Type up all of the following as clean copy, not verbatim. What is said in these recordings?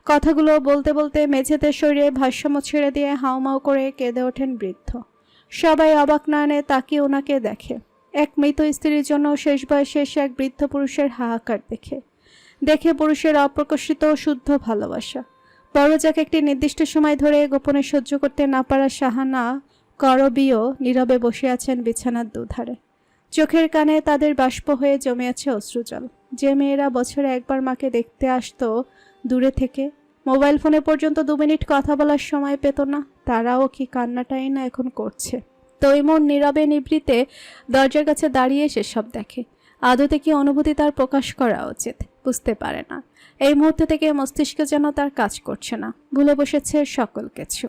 কথাগুলো বলতে বলতে মেঝেতে শরীরে ভারসাম্য ছেড়ে দিয়ে হাউমাউ করে কেঁদে ওঠেন বৃদ্ধ। সবাই অবাক নয়নে তাকিয়ে ওনাকে দেখে। এক মৃত স্ত্রীর জন্য শেষ বয়সে এসে এক বৃদ্ধ পুরুষের হাহাকার দেখে পুরুষের অপ্রকাশিত শুদ্ধ ভালোবাসা। বড় যাকে একটি নির্দিষ্ট সময় ধরে গোপনে সহ্য করতে না পারা শাহানা করবীও নীরবে বসে আছেন বিছানার দুধারে। চোখের কানে তাদের বাষ্প হয়ে জমে আছে অশ্রুজল। যে মেয়েরা বছরে একবার মাকে দেখতে আসতো দূরে থেকে, মোবাইল ফোনে পর্যন্ত 2 মিনিট কথা বলার সময় পেত না, তারাও কি কান্নাটাই না এখন করছে। তৈমুর নীরবে নিভৃতে দরজার কাছে দাঁড়িয়ে সেসব দেখে। আদতে কি অনুভূতি তার প্রকাশ করা উচিত বুঝতে পারে না। এই মুহূর্ত থেকে মস্তিষ্ক যেন তার কাজ করছে না, ভুলে বসেছে সকল কিছু।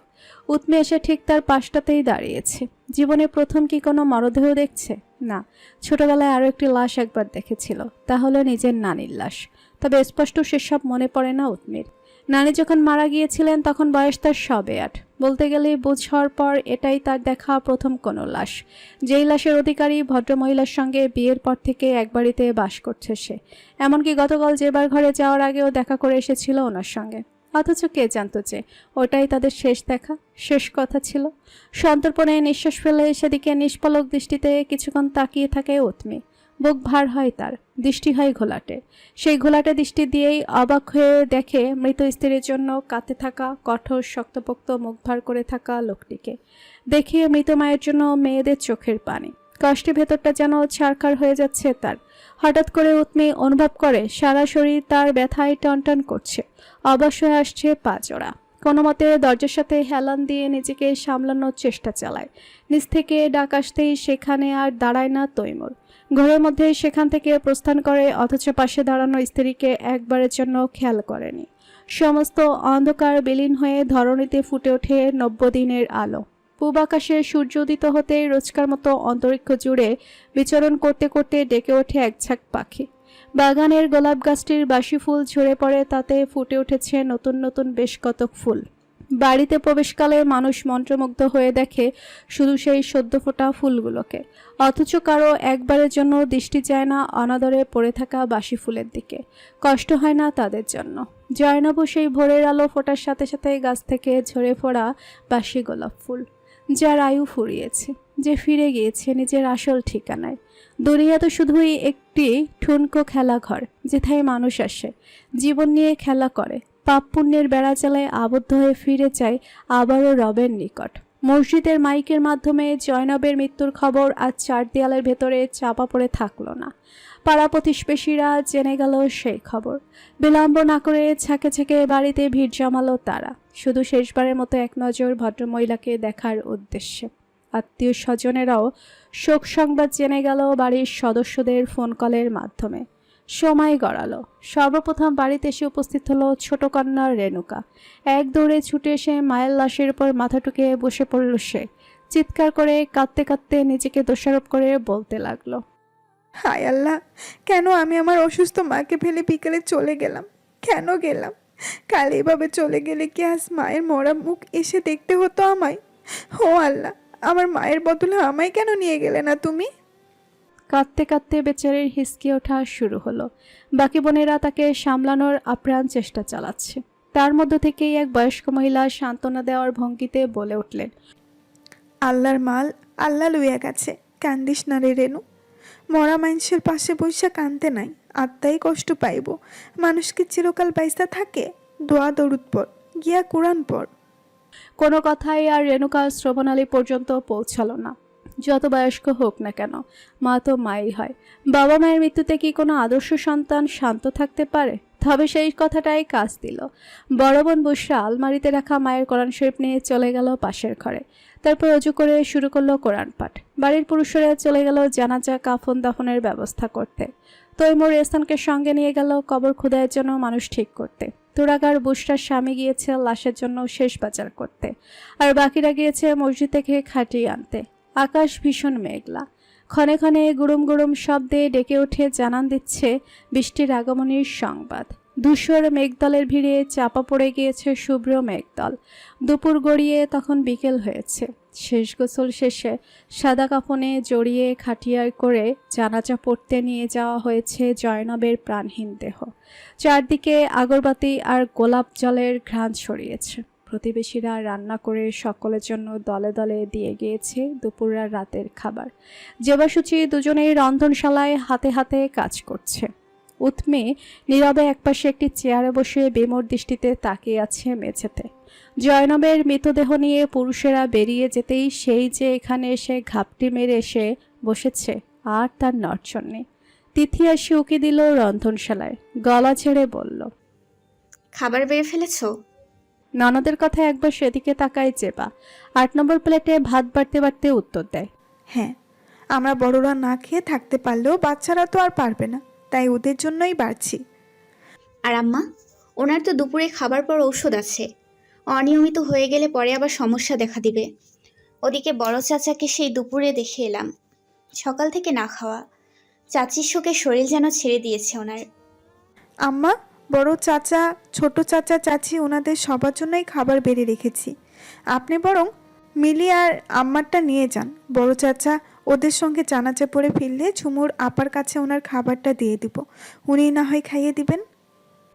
উৎমে এসে ঠিক তার পাশটাতেই দাঁড়িয়েছে। জীবনে প্রথম কি কোনো মরদেহ দেখছে? না, ছোটবেলায় আরো একটি লাশ একবার দেখেছিল, তা হলো নিজের নানির লাশ। তবে স্পষ্ট সেসব মনে পড়ে না উৎমির। নানি যখন মারা গিয়েছিলেন তখন বয়স তার সবে 8। বলতে গেলে বুঝ হওয়ার পর এটাই তার দেখা প্রথম কোনো লাশ। যেই লাশের অধিকারী ভদ্রমহিলার সঙ্গে বিয়ের পর থেকে এক বাড়িতে বাস করছে সে। এমনকি গতকাল যেবার ঘরে যাওয়ার আগেও দেখা করে এসেছিল ওনার সঙ্গে। অথচ কে জানতো যে ওটাই তাদের শেষ দেখা, শেষ কথা ছিল। সন্তর্পণে নিঃশ্বাস ফেলে সেদিকে নিষ্পলক দৃষ্টিতে কিছুক্ষণ তাকিয়ে থাকে উৎমি। বুক ভার হয় তার, দৃষ্টি হয় ঘোলাটে। সেই ঘোলাটে দৃষ্টি দিয়েই অবাক হয়ে দেখে মৃত স্ত্রীর জন্য কাঁদতে থাকা, কঠোর শক্তপোক্ত মুখ ভার করে থাকা লোকটিকে। দেখে মৃত মায়ের জন্য মেয়েদের চোখের পানি। কষ্টে ভেতরটা যেন ছারখার হয়ে যাচ্ছে তার। হঠাৎ করে উৎমি অনুভব করে সারা শরীর তার ব্যথায় টনটন করছে। অবশ হয়ে আসছে পা জোড়া। কোনো মতে দরজার সাথে হেলান দিয়ে নিজেকে সামলানোর চেষ্টা চালায়। নিচ থেকে ডাক আসতেই সেখানে আর দাঁড়ায় না তৈমুর। ঘরের মধ্যে সেখান থেকে প্রস্থান করে, অথচ পাশে দাঁড়ানো স্ত্রীকে একবারের জন্য খেয়াল করেনি। সমস্ত অন্ধকার বিলীন হয়ে ধরণীতে ফুটে ওঠে 90 দিনের আলো। পূব আকাশে সূর্য উদিত হতে রোজকার মতো অন্তরিক্ষ জুড়ে বিচরণ করতে করতে ডেকে ওঠে এক ঝাঁক পাখি। বাগানের গোলাপ গাছটির বাসি ফুল ঝরে পড়ে, তাতে ফুটে উঠেছে নতুন নতুন বেশ কতক ফুল। বাড়িতে প্রবেশকালে মানুষ মন্ত্রমুগ্ধ হয়ে দেখে শুধু সেই সদ্য ফোটা ফুলগুলোকে, অথচ কারো একবারের জন্য দৃষ্টি যায় না অনাদরে পড়ে থাকা বাসি ফুলের দিকে। কষ্ট হয় না তাদের জন্য। জয়নবও সেই ভোরের আলো ফোটার সাথে সাথে গাছ থেকে ঝরে পড়া বাসি গোলাপ ফুল, যার আয়ু ফুরিয়েছে, যে ফিরে গিয়েছে নিজের আসল ঠিকানায়। দুনিয়া তো শুধুই একটি ঠুনকো খেলাঘর, যেথায় মানুষ আসে, জীবন নিয়ে খেলা করে, পাপ পুণ্যের বেড়াচালায় আবদ্ধ হয়ে ফিরে যায় আবারও রবের নিকট। মসজিদের মাইকের মাধ্যমে জয়নবের মৃত্যুর খবর আজ 4 দেয়ালের ভেতরে চাপা পড়ে থাকলো না। পাড়া প্রতিবেশীরা জেনে গেল সেই খবর। বিলম্ব না করে ছাকে ছাকে বাড়িতে ভিড় জমালো তারা, শুধু শেষবারের মতো এক নজর ভদ্রমহিলাকে দেখার উদ্দেশ্যে। আত্মীয় স্বজনেরাও শোক সংবাদ জেনে গেল বাড়ির সদস্যদের ফোন কলের মাধ্যমে। সময় গড়ালো। সর্বপ্রথম বাড়িতে এসে উপস্থিত হলো ছোট কন্যা রেণুকা। এক দৌড়ে ছুটে এসে মায়ের লাশের উপর মাথা টুকে বসে পড়ল সে। চিৎকার করে কাঁদতে কাঁদতে নিজেকে দোষারোপ করে বলতে লাগলো, হায় আল্লাহ, কেন আমি আমার অসুস্থ মাকে ফেলে বিকেলে চলে গেলাম? কেন গেলাম? কাল এভাবে চলে গেলে কি আজ মায়ের মরা মুখ এসে দেখতে হতো আমায়? ও আল্লাহ, আমার মায়ের বদলে আমায় কেন নিয়ে গেলে না তুমি? কাঁদতে কাঁদতে বেচারির হিসকে ওঠা শুরু হলো। বাকি বোনেরা তাকে সামলানোর আপ্রাণ চেষ্টা চালাচ্ছে। তার মধ্য থেকেই এক বয়স্ক মহিলা সান্ত্বনা দেওয়ার ভঙ্গিতে বলে উঠলেন, আল্লাহর মাল আল্লাহ লইয়া গেছে, কান্দিস না রে রেণু। মরা মানুষের পাশে বৈশা কানতে নাই, আত্মাই কষ্ট পাইব। মানুষ কি চিরকাল বাইসা থাকে? দোয়া দরুদ পর, গিয়া কোরআন পর। কোনো কথাই আর রেণুকা শ্রবণালী পর্যন্ত পৌঁছালো না। যত বয়স্ক হোক না কেন, মা তো মাই হয়। বাবা মায়ের মৃত্যুতে কি কোনো আদর্শ সন্তান শান্ত থাকতে পারে? তবে সেই কথাটাই কাজ দিল। বড় বোন বুশরা আলমারিতে রাখা মায়ের কোরআন শরীফ নিয়ে চলে গেল পাশের ঘরে। তারপর অজু করে শুরু করলো কোরআন পাঠ। বাড়ির পুরুষরা চলে গেল জানাজা কাফন দাফনের ব্যবস্থা করতে। তৈমুর এহসানকে সঙ্গে নিয়ে গেল কবর খোদাইয়ের জন্য মানুষ ঠিক করতে। তুরাগার বুশরার স্বামী গিয়েছে লাশের জন্য শেষ বাজার করতে, আর বাকিরা গিয়েছে মসজিদ থেকে খাটিয়ে আনতে। আকাশ ভীষণ মেঘলা। ক্ষণে ক্ষণে গুড়ুম গুড়ুম শব্দে ডেকে উঠে জানান দিচ্ছে বৃষ্টির আগমনের সংবাদ। ধূসর মেঘদলের ভিড়ে চাপা পড়ে গিয়েছে শুভ্র মেঘদল। দুপুর গড়িয়ে তখন বিকেল হয়েছে। শেষ গোসল শেষে সাদা কাফনে জড়িয়ে খাটিয়ায় করে জানাজা পড়তে নিয়ে যাওয়া হয়েছে জয়নবের প্রাণহীন দেহ। চারদিকে আগরবাতি আর গোলাপ জলের ঘ্রাণ ছড়িয়েছে। প্রতিবেশীরা রান্না করে সকলের জন্য দলে দলে দিয়ে গিয়েছে দুপুর আর রাতের খাবার। জেবাসুচি দুজনেই রন্ধনশালায় হাতে হাতে কাজ করছে। উৎমি নীরবে একপাশে একটি চেয়ারে বসে বিমূঢ় দৃষ্টিতে তাকিয়ে আছে মেঝেতে। জয়নবের মৃতদেহ নিয়ে পুরুষেরা বেরিয়ে যেতেই সেই যে এখানে এসে ঘাপটি মেরে এসে বসেছে আর তার নড়চড় নেই। তিথি আসি উকি দিল রন্ধনশালায়, গলা ছেড়ে বলল, খাবার বেড়ে ফেলেছো? ননদের কথা একবার সেদিকে তাকায় জেবা। 8 নম্বর প্লেটে ভাত বাড়তে বাড়তে উত্তর দেয়, হ্যাঁ, আমরা বড়রা না খেয়ে থাকতে পারলেও বাচ্চারা তো আর পারবে না, তাই ওদের জন্যই বাড়ছি। আর আম্মা, ওনার তো দুপুরে খাবার পর ঔষধ আছে, অনিয়মিত হয়ে গেলে পরে আবার সমস্যা দেখা দিবে। ওদিকে বড় চাচাকে সেই দুপুরে দেখে এলাম, সকাল থেকে না খাওয়া। চাচির শোকে শরীর যেন ছেড়ে দিয়েছে ওনার। আম্মা, বড় চাচা, ছোট চাচা, চাচি ওনাদের সবার জন্যই খাবার বেড়ে রেখেছি। আপনি বরং মিলি আর আম্মারটা নিয়ে যান। বড় চাচা ওদের সঙ্গে জানাজা পড়ে ফিরলে ঝুমুর আপার কাছে ওনার খাবারটা দিয়ে দিব, উনি না হয় খাইয়ে দিবেন।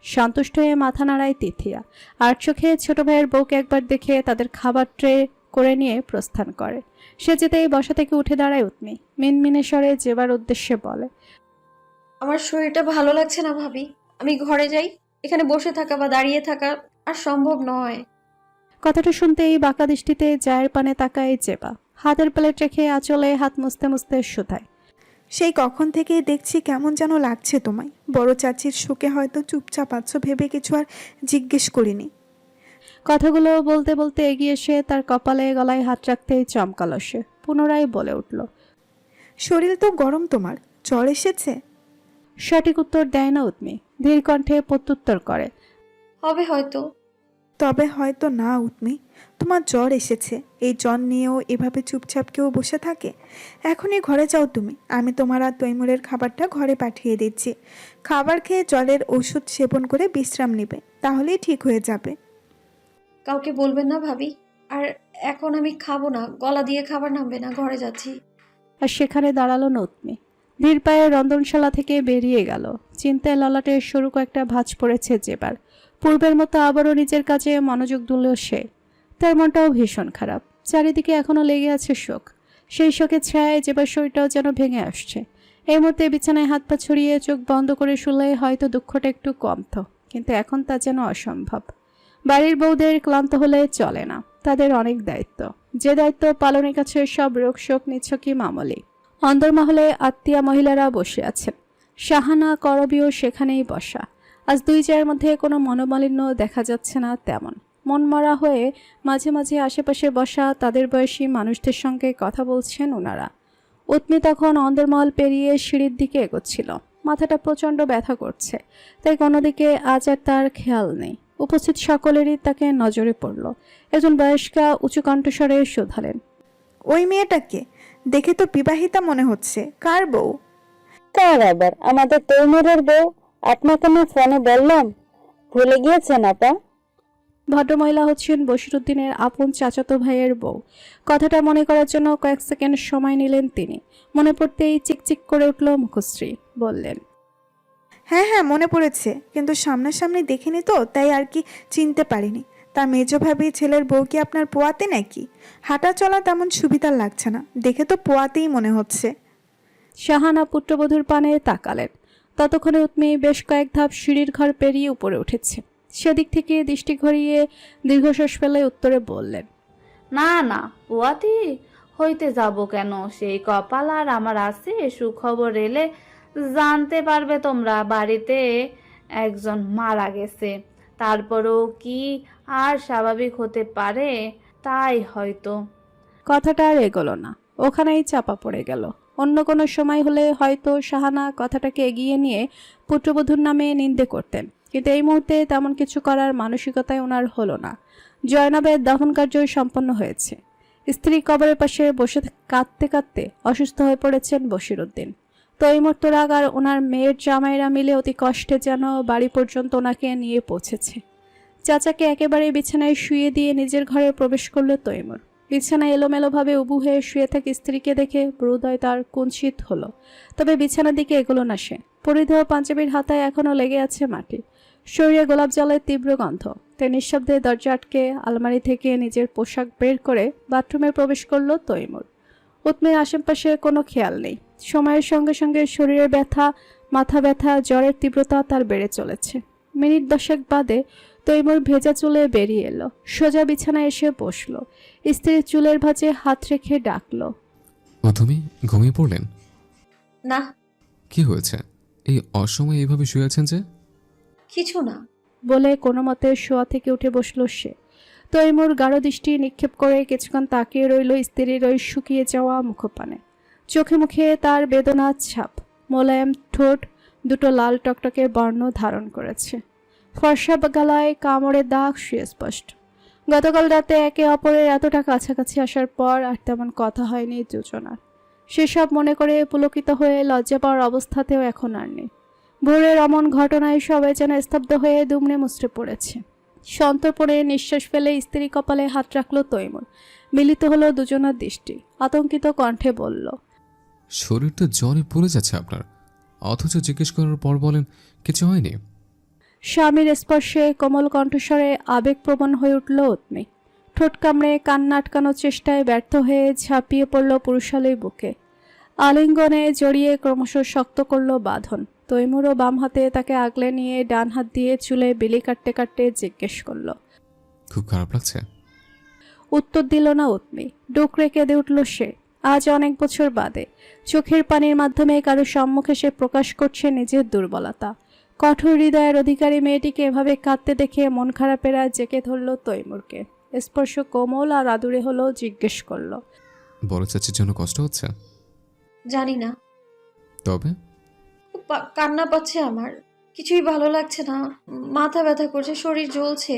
সন্তুষ্ট হয়ে মাথা নাড়ায় তিথিয়া। আর চোখে ছোট ভাইয়ের বউকে একবার দেখে তাদের খাবার ট্রে করে নিয়ে প্রস্থান করে। সে যেতেই বসা থেকে উঠে দাঁড়ায় উৎমি। মিনমিনে স্বরে জেবার উদ্দেশ্যে বলে, আমার শরীরটা ভালো লাগছে না ভাবি, আমি ঘরে যাই। এখানে বসে থাকা বা দাঁড়িয়ে থাকা আর সম্ভব নয়। কথাটা শুনতেই বাঁকা দৃষ্টিতে জায়ের পানে তাকায় জেবা। হাতের প্লেট রেখে আঁচলে হাত মুছতে মুছতে শুধায়, সেই কখন থেকেই দেখছি কেমন যেন লাগছে তোমায়। বড় চাচির শোকে হয়তো চুপচাপ আছো ভেবে কিছু আর জিজ্ঞেস করিনি। কথাগুলো বলতে বলতে এগিয়ে এসে তার কপালে গলায় হাত রাখতেই চমকালো সে। পুনরায় বলে উঠল, শরীর তো গরম, তোমার জ্বর এসেছে? সঠিক উত্তর দেয় না উৎমি, ধীর কণ্ঠে প্রত্যুত্তর করে, হবে হয়তো। তবে হয়তো না উৎমি, তোমার জ্বর এসেছে। এই জ্বর নিয়েও এভাবে চুপচাপ কেউ বসে থাকে? এখনই ঘরে যাও তুমি, আমি তোমার আর তৈমুরের খাবারটা ঘরে পাঠিয়ে দিচ্ছি। খাবার খেয়ে জলের ওষুধ সেবন করে বিশ্রাম নেবে, তাহলেই ঠিক হয়ে যাবে। কাউকে বলবেন না ভাবি। আর এখন আমি খাবো না, গলা দিয়ে খাবার নামবে না, ঘরে যাচ্ছি। আর সেখানে দাঁড়ালো না উৎমি। ধীর পায়ে রন্ধনশালা থেকে বেরিয়ে গেল। চিন্তায় ললাটে সরু কয়েকটা ভাঁজ পড়েছে যেবার। পূর্বের মতো আবারও নিজের কাজে মনোযোগ দিল সে। তার মনটাও ভীষণ খারাপ। চারিদিকে এখনো লেগে আছে শোক। সেই শোকের ছায়ায় যেবার শরীরটাও যেন ভেঙে আসছে। এই মুহূর্তে বিছানায় হাত পা ছড়িয়ে চোখ বন্ধ করে শুলে হয়তো দুঃখটা একটু কমতো, কিন্তু এখন তা যেন অসম্ভব। বাড়ির বউদের ক্লান্ত হলে চলে না, তাদের অনেক দায়িত্ব। যে দায়িত্ব পালনের কাছে সব রোগ শোক নিছকই মামুলি। অন্দরমহলে আত্মীয়া মহিলারা বসে আছেন। শাহানা করবীও সেখানেই বসা। আজ দুই জায়ের মধ্যে কোনো মনোমালিন্য দেখা যাচ্ছে না তেমন। মনমরা হয়ে মাঝে মাঝে আশেপাশে বসা তাদের বয়সী মানুষদের সঙ্গে কথা বলছেন ওনারা। উৎমি তখন অন্দরমহল পেরিয়ে সিঁড়ির দিকে এগোচ্ছিল। মাথাটা প্রচণ্ড ব্যথা করছে, তাই কোনোদিকে আজ আর তার খেয়াল নেই। উপস্থিত সকলেরই তাকে নজরে পড়ল। একজন বয়স্কা উঁচু কণ্ঠস্বরে শোধালেন, ওই মেয়েটাকে দেখে তো বিবাহিতা মনে হচ্ছে, কার বউ? কার আবার? আমাদের তৈমুরের বউ। আপনাকে না ফোনে বললাম, ভুলে গিয়েছেন আপা? ভদ্রমহিলা হচ্ছেন বশিরউদ্দিনের আপন চাচাতো ভাইয়ের বউ। কথাটা মনে করার জন্য কয়েক সেকেন্ড সময় নিলেন তিনি। মনে পড়তেই চিকচিক করে উঠল মুখশ্রী। বললেন, হ্যাঁ হ্যাঁ, মনে পড়েছে, কিন্তু সামনাসামনি দেখিনি তো, তাই আর কি চিনতে পারিনি। তা মেজো ভাবি ছেলের বউ কি আপনার পোয়াতে নাকি? হাঁটা চলা তেমন সুবিধার লাগছে না, দেখে তো পোয়াতেই মনে হচ্ছে। শাহানা পুত্রবধূর পানে তাকালেন। ততক্ষণে উৎমি বেশ কয়েক ধাপ সিঁড়ির ঘর পেরিয়ে উপরে উঠেছে। সেদিক থেকে দৃষ্টি ঘুরিয়ে দীর্ঘশ্বাস ফেলে উত্তরে বললেন, না না, পোয়াতি হইতে যাব কেন? সেই কপাল আর আমার আছে। সুখবর এলে জানতে পারবে তোমরা, বাড়িতে একজন মারা গেছে। তারপরেও কি আর স্বাভাবিক হতে পারে? তাই হয়তো। কথাটা আর এগোলো না, ওখানেই চাপা পড়ে গেল। অন্য কোনো সময় হলে হয়তো শাহানা কথাটাকে এগিয়ে নিয়ে পুত্রবধূর নামে নিন্দে করতেন, কিন্তু এই মুহূর্তে তেমন কিছু করার মানসিকতায় ওনার হলো না। জয়নবের দাফন কার্য সম্পন্ন হয়েছে। স্ত্রী কবরের পাশে বসে কাঁদতে কাঁদতে অসুস্থ হয়ে পড়েছেন বশিরউদ্দিন। তৈমুর তোরাগ আর ওনার মেয়ের জামাইরা মিলে অতি কষ্টে যেন বাড়ি পর্যন্ত ওনাকে নিয়ে পৌঁছেছে। চাচাকে একেবারে বিছানায় শুয়ে দিয়ে নিজের ঘরে প্রবেশ করলো তৈমুর। বিছানায় এলোমেলোভাবে উবু হয়ে শুয়ে থাকে স্ত্রীকে দেখে হৃদয় তার কুঞ্চিত হলো, তবে বিছানার দিকে এগোলো না সে। পরিধেয় পাঞ্জাবির হাতায় এখনো লেগে আছে মাটি, শরীরে গোলাপ জলের তীব্র গন্ধ। তাই নিঃশব্দে দরজা আটকে আলমারি থেকে নিজের পোশাক বের করে বাথরুমে প্রবেশ করলো তৈমুর। উৎমের আশেপাশে কোনো খেয়াল নেই। সময়ের সঙ্গে সঙ্গে শরীরের ব্যথা, মাথা ব্যথা, জ্বরের তীব্রতা তার বেড়ে চলেছে। মিনিট 10 বাদে তৈমুর ভেজা চুলে বেরিয়ে এলো, সোজা বিছানায় এসে বসলো। স্ত্রীর চুলের ভাঁজে হাত রেখে ডাকলো, ও তুমি ঘুমিয়ে পড়লেন? না, কি হয়েছে? এই অসময়ে এইভাবে শুয়ে আছেন যে? কিছু না। বলে কোনো মতে শোয়া থেকে উঠে বসলো সে। তৈমুর গাঢ় দৃষ্টি নিক্ষেপ করে কিছুক্ষণ তাকিয়ে রইল স্ত্রীর ওই শুকিয়ে যাওয়া মুখপানে। চোখে মুখে তার বেদনার ছাপ, মোলায়েম ঠোঁট দুটো লাল টকটকে বর্ণ ধারণ করেছে। ফর্সা গালায় কামড়ের দাগ সুস্পষ্ট। গতকাল রাতে একে অপরের এতটা কাছাকাছি আসার পর আর তেমন কথা হয়নি দুজনার। সেসব মনে করে পুলকিত হয়ে লজ্জা পাওয়ার অবস্থাতেও এখন আর নেই। ভোরের অমন ঘটনায় সবাই যেন স্তব্ধ হয়ে দুমড়ে মুচড়ে পড়েছে। সন্তর্পণে নিঃশ্বাস ফেলে স্ত্রী কপালে হাত রাখলো তৈমুর। মিলিত হলো দুজনার দৃষ্টি। আতঙ্কিত কণ্ঠে বলল, শরীরটা জ্বরে পড়ে যাচ্ছে আপনার, অথচ জিজ্ঞেস করার পর বলেন কিছু হয়নি। স্বামীর স্পর্শে কোমল কণ্ঠস্বরে আবেগপ্রবণ হয়ে উঠল উৎমি। ঠোঁট কামড়ে কান্না আটকানোর চেষ্টায় ব্যর্থ হয়ে ঝাঁপিয়ে পড়ল পুরুষালীর বুকে। আলিঙ্গনে জড়িয়ে ক্রমশ শক্ত করল বাঁধন। তৈমুরও বাম হাতে তাকে আগলে নিয়ে ডান হাত দিয়ে চুলে বিলি কাটতে কাটতে জিজ্ঞেস করল। খুব খারাপ লাগছে? উত্তর দিল না উৎমি। ডুকরে কেঁদে উঠল সে। আজ অনেক বছর বাদে চোখের পানির মাধ্যমে কারো সম্মুখে সে প্রকাশ করছে নিজের দুর্বলতা। কঠোর হৃদয়ের অধিকারী মেয়েটিকে এভাবে কাঁদতে দেখে মন খারাপেরা জেকে ধরল তৈমুরকে। স্পর্শ কোমল আর আদুরে হলো, জিজ্ঞেস করল, বড় চাচির জন্য কষ্ট হচ্ছে? জানি না, তবে খুব কান্না পাচ্ছে আমার। কিছুই ভালো লাগছে না, মাথা ব্যথা করছে, শরীর জ্বলছে।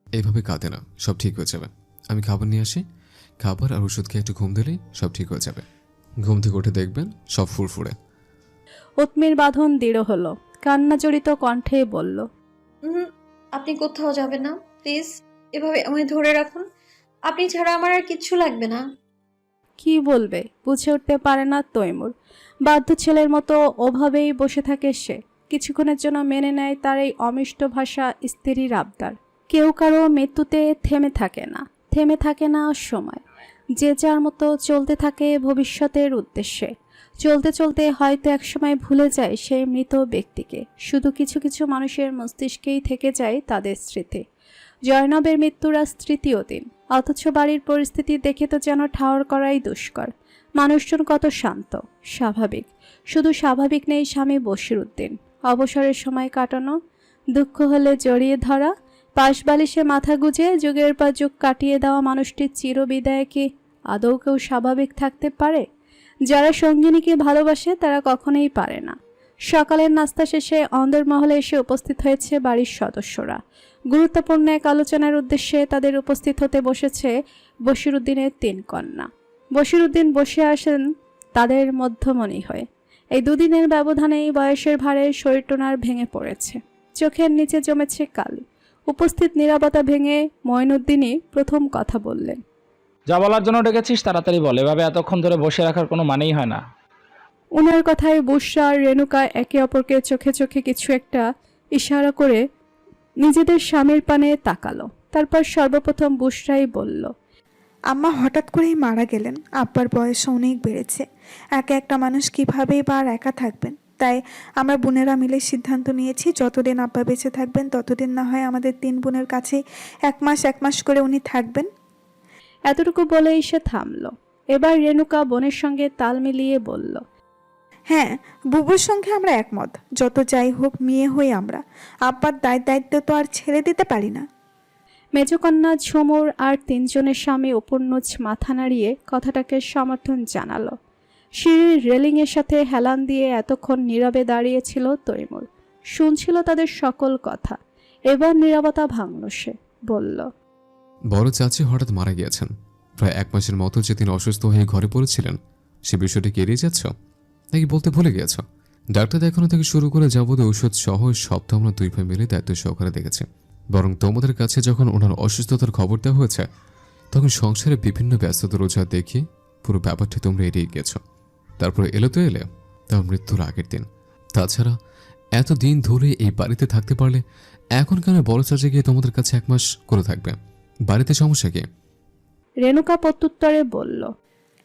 এইভাবে কাঁদে না, সব ঠিক হয়ে যাবে। আমি খাবার নিয়ে আসি, খাবার আর ওষুধ খেয়ে একটু ঘুম দিলেই সব ঠিক হয়ে যাবে। ঘুম থেকে উঠে দেখবেন সব ফুরফুরে। উৎমির বাঁধন দৃঢ় হলো, কান্না জড়িত কণ্ঠে বলল, আপনি কোথাও যাবেন না, প্লিজ। এভাবে আমায় ধরে রাখুন। আপনি ছাড়া আমার আর কিচ্ছু লাগবে না। কি বলবে বুঝে উঠতে পারে না তৈমুর। বাধ্য ছেলের মতো ওভাবেই বসে থাকে সে। কিছুক্ষণের জন্য মেনে নেয় তার এই অমিষ্ট ভাষা স্ত্রীর আবদার। কেউ কারো মৃত্যুতে থেমে থাকে না সময়। যে যার মতো চলতে থাকে ভবিষ্যতের উদ্দেশ্যে। চলতে চলতে হয়তো একসময় ভুলে যায় সেই মৃত ব্যক্তিকে। শুধু কিছু কিছু মানুষের মস্তিষ্কেই থেকে যায় তাদের স্মৃতি। জয়নবের মৃত্যুর আজ তৃতীয় দিন, অথচ বাড়ির পরিস্থিতি দেখে তো যেন ঠাওর করাই দুষ্কর। মানুষজন কত শান্ত, স্বাভাবিক। শুধু স্বাভাবিক নেই স্বামী বশিরউদ্দিন। অবসরের সময় কাটানো, দুঃখ হলে জড়িয়ে ধরা, পাশ বালিশে মাথা গুজে যুগের পর যুগ কাটিয়ে দেওয়া মানুষটির চিরবিদায়ে কি আদৌ কেউ স্বাভাবিক থাকতে পারে? যারা সঙ্গিনীকে ভালোবাসে তারা কখনোই পারে না। সকালের নাস্তা শেষে অন্দরমহলে এসে উপস্থিত হয়েছে বাড়ির সদস্যরা। গুরুত্বপূর্ণ এক আলোচনার উদ্দেশ্যে তাদের উপস্থিত হতে বসেছে বশিরউদ্দিনের 3 কন্যা। বশিরউদ্দিন বসে আসেন তাদের মধ্যমণি হয়ে। এই দুদিনের ব্যবধানেই বয়সের ভারে শরীর টোনার ভেঙে পড়েছে, চোখের নিচে জমেছে কালি। উপস্থিত নীরবতা ভেঙে মঈনুদ্দিনই প্রথম কথা বললেন, যা বলার জন্য ডেকেছিস তাড়াতাড়ি বল, এভাবে এতক্ষণ ধরে বসে রাখার কোনো মানেই হয় না। ওনার কথায় বুশরা আর রেণুকা একে অপরকে চোখে চোখে কিছু একটা ইশারা করে নিজেদের স্বামীর পানে তাকালো। তারপর সর্বপ্রথম বুশরাই বলল, আম্মা হঠাৎ করেই মারা গেলেন। আব্বার বয়স অনেক বেড়েছে। একা একটা মানুষ কীভাবেই বা আর একা থাকবেন। তাই আমরা বোনেরা মিলে সিদ্ধান্ত নিয়েছি যতদিন আব্বা বেঁচে থাকবেন ততদিন না হয় আমাদের 3 বোনের কাছে এক মাস করে উনি থাকবেন। এতটুকু বলেই সে থামল। এবার রেণুকা বোনের সঙ্গে তাল মিলিয়ে বলল, হ্যাঁ, বুবুর সঙ্গে আমরা একমত। যত যাই হোক মেয়ে হই আমরা, আব্বার দায়িত্ব তো আর ছেড়ে দিতে পারি না। মেজকন্যা ঝুমুর আর 3 জনের স্বামী উপন্নজ মাথা নাড়িয়ে কথাটাকে সমর্থন জানালো। সিঁড়ির রেলিংয়ের সাথে হেলান দিয়ে এতক্ষণ নীরবে দাঁড়িয়েছিল তৈমুর, শুনছিল তাদের সকল কথা। এবার নীরবতা ভাঙল সে, বলল, বড় চাচি হঠাৎ মারা গিয়েছেন। প্রায় 1 মাসের মতো যেদিন অসুস্থ হয়ে ঘরে পড়েছিলেন, সে বিষয়টি এড়িয়ে যাচ্ছ? নাকি বলতে ভুলে গিয়েছ? ডাক্তার দেখানো থেকে শুরু করে যাবতীয় ঔষধ সহ সব তো আমরা দুই ভাই মিলে দায়িত্ব সহকারে দেখেছি। বরং তোমাদের কাছে যখন ওনার অসুস্থতার খবর দেওয়া হয়েছে তখন সংসারে বিভিন্ন ব্যস্ততা রোজা দেখিয়ে পুরো ব্যাপারটি তোমরা এড়িয়ে গিয়েছ। তারপরে এলো তো এলে তার মৃত্যুর আগের দিন। তাছাড়া এতদিন ধরে এই বাড়িতে থাকতে পারলে এখন কেন বড় চাচা গিয়ে তোমাদের কাছে 1 মাস করে থাকবে? বাড়িতে সমস্যা কি? রেণুকা প্রত্যুত্তরে বলল,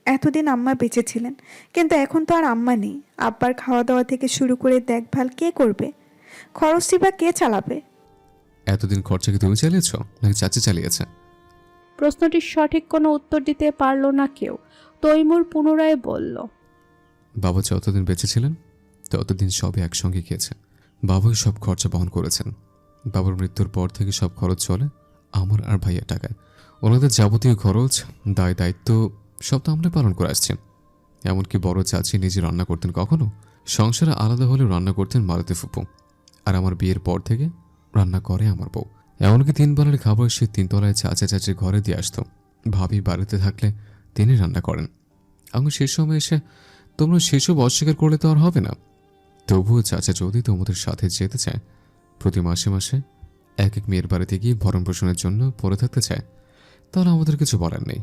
এতদিন আম্মা বেঁচে ছিলেন, কিন্তু এখন তো আর আম্মা নেই। আব্বার খাওয়া দাওয়া থেকে শুরু করে দেখভাল কে করবে? খরচটি বা কে চালাবে? এতদিন খরচা কি তুমি চালিয়েছ নাকি চাচি চালিয়েছে? প্রশ্নটির সঠিক কোনো উত্তর দিতে পারল না কেউ। তৈমুর পুনরায় বলল, বাবা যতদিন বেঁচে ছিলেন ততদিন সবে একসঙ্গে গিয়েছে। বাবাই সব খরচা বহন করেছেন। বাবার মৃত্যুর পর থেকে সব খরচ চলে আমার আর ভাইয়ের টাকায়। ওনাদের যাবতীয় খরচ, দায় দায়িত্ব সব তো আমরা পালন করে আসছি। এমনকি বড় চাচি নিজে রান্না করতেন, কখনো সংসারে আলাদা হলেও রান্না করতেন মারুতি ফুপু। আর আমার বিয়ের পর থেকে রান্না করে আমার বউ। এমনকি 3 বেলার খাবার সে 3 তলায় চাচা চাচির ঘরে দিয়ে আসতো। ভাবি বাড়িতে থাকলে তিনি রান্না করেন। এখন শেষ সময় এসে তোমরা সেসব অস্বীকার করলে তো আর হবে না। তবুও চাচা যদি তোমাদের সাথে যেতে চায়, প্রতি মাসে মাসে এক মেয়ের বাড়িতে গিয়ে ভরণ পোষণের জন্য পড়ে থাকতে চায়, তাহলে আমাদের কিছু বলার নেই।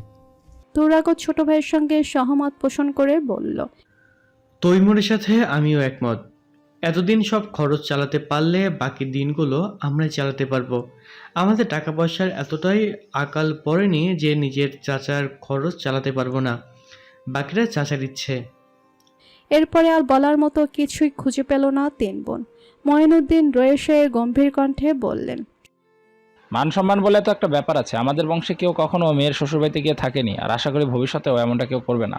তুরাগও ছোট ভাইয়ের সঙ্গে সহমত পোষণ করে বলল, তৈমুরের সাথে আমিও একমত। এতদিন সব খরচ চালাতে পারলে বাকি দিনগুলো আমরাই চালাতে পারবো। আমাদের টাকা পয়সার এতটাই আকাল পড়েনি যে নিজের চাচার খরচ চালাতে পারবো না। বাকিটা চাচার ইচ্ছে। এরপরে আর বলার মতো কিছুই খুঁজে পেল না 3 বোন। মঈনুদ্দিন রয়েছে গম্ভীর কণ্ঠে বললেন, মান সম্মান বলে তো একটা ব্যাপার আছে। আমাদের বংশে কেউ কখনো মেয়ের শ্বশুরবাড়িতে গিয়ে থাকেনি, আর আশা করি ভবিষ্যতেও এমনটা কেউ করবে না।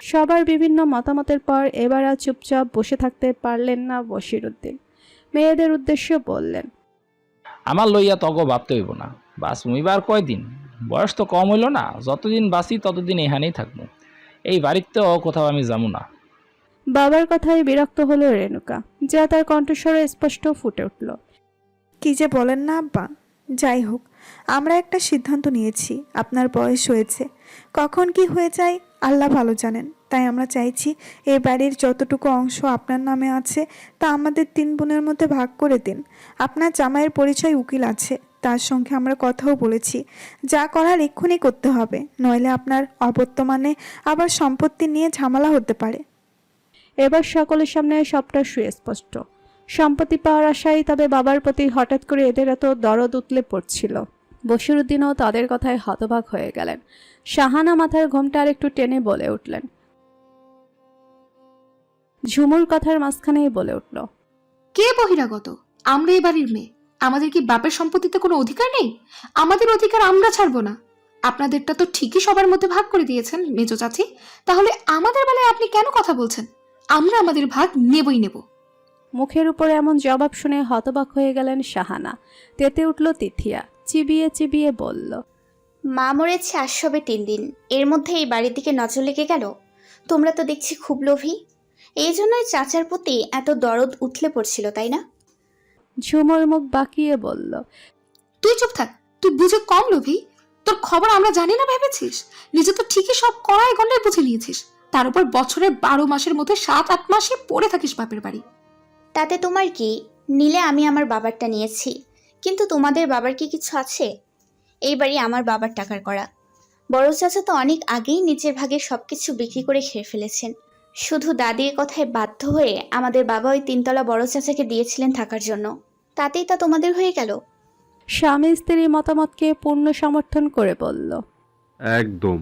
সবার বিভিন্ন মতামতের পর এবার আর চুপচাপ বসে থাকতে পারলেন না বশিরউদ্দিন। মেয়েদের উদ্দেশ্যে বললেন, আমার লইয়া তগো ভাবতে হইব না। বাস মুইবার কয়দিন, বয়স তো কম হইল না। যতদিন বাঁচি ততদিন এখানেই থাকবো। এই বাড়িতেও কোথাও আমি যাবো না। বাবার কথায় বিরক্ত হলো রেণুকা, যা তার কণ্ঠস্বরে স্পষ্ট ফুটে উঠল। কি যে বলেন না আব্বা। যাই হোক, আমরা একটা সিদ্ধান্ত নিয়েছি। আপনার বয়স হয়েছে, কখন কি হয়ে যায় আল্লাহ ভালো জানেন। তাই আমরা চাইছি এই বাড়ির যতটুকু অংশ আপনার নামে আছে তা আমাদের 3 বোনের মধ্যে ভাগ করে দিন। আপনার জামাইয়ের পরিচয় উকিল আছে, তার সঙ্গে আমরা কথাও বলেছি। যা করার এক্ষুনি করতে হবে, নইলে আপনার অবর্তমানে আবার সম্পত্তি নিয়ে ঝামেলা হতে পারে। এবার সকলের সামনে সবটা সুস্পষ্ট। সম্পত্তি পাওয়ার আশায় তবে বাবার প্রতি হঠাৎ করে এদের এত দরদ উতলে পড়ছিল। বশিরউদ্দিনও তাদের কথায় হতবাক হয়ে গেলেন। শাহানা মাথার ঘোমটা আর একটু টেনে বলে উঠলেন, ঝুমুর কথার মাঝখানেই বলে উঠল, কে বহিরাগত? আমরা এই বাড়ির মেয়ে। আমাদের কি বাপের সম্পত্তিতে কোনো অধিকার নেই? আমাদের অধিকার আমরা ছাড়বো না। আপনাদেরটা তো ঠিকই সবার মধ্যে ভাগ করে দিয়েছেন মেজো চাচি, তাহলে আমাদের বেলায় আপনি কেন কথা বলছেন? আমরা আমাদের ভাগ নেবই নেব। মুখের উপরে এমন জবাব শুনে হতবাক হয়ে গেলেন শাহানা। তেতে উঠল তিথিয়া, চিবিয়ে চিবিয়ে বলল, মা মরেছে আজ সবে 3 দিন, এর মধ্যে এই বাড়ির দিকে নজর লেগে গেল। তোমরা তো দেখছি খুব লোভী, এই জন্যই চাচার প্রতি এত দরদ উঠলে পড়ছিল, তাই না? ঝুমুর মুখ বাঁকিয়ে বলল, তুই চুপ থাক। তুই বুঝে কম লোভী। তোর খবর আমরা জানি না ভেবেছিস? নিজে তো ঠিকই সব কড়াই গন্ডায় বুঝে নিয়েছিস, তার উপর বছরের 12 মাসের মধ্যে 7-8 মাসে পড়ে থাকিস বাপের বাড়ি। তাতে তোমার কি? নিলে আমি আমার বাবারটা নিয়েছি, কিন্তু তোমাদের বাবার কি কিছু আছে? এই বাড়ি আমার বাবার টাকার করা। বড় চাচা তো অনেক আগেই নিজের ভাগে সবকিছু বিক্রি করে খেয়ে ফেলেছেন। শুধু দাদির কথায় বাধ্য হয়ে আমাদের বাবা ওই 3 তলা বড় চাচাকে দিয়েছিলেন থাকার জন্য, তাতেই তা তোমাদের হয়ে গেল। স্বামী স্ত্রীর মতামতকে পূর্ণ সমর্থন করে বলল, একদম।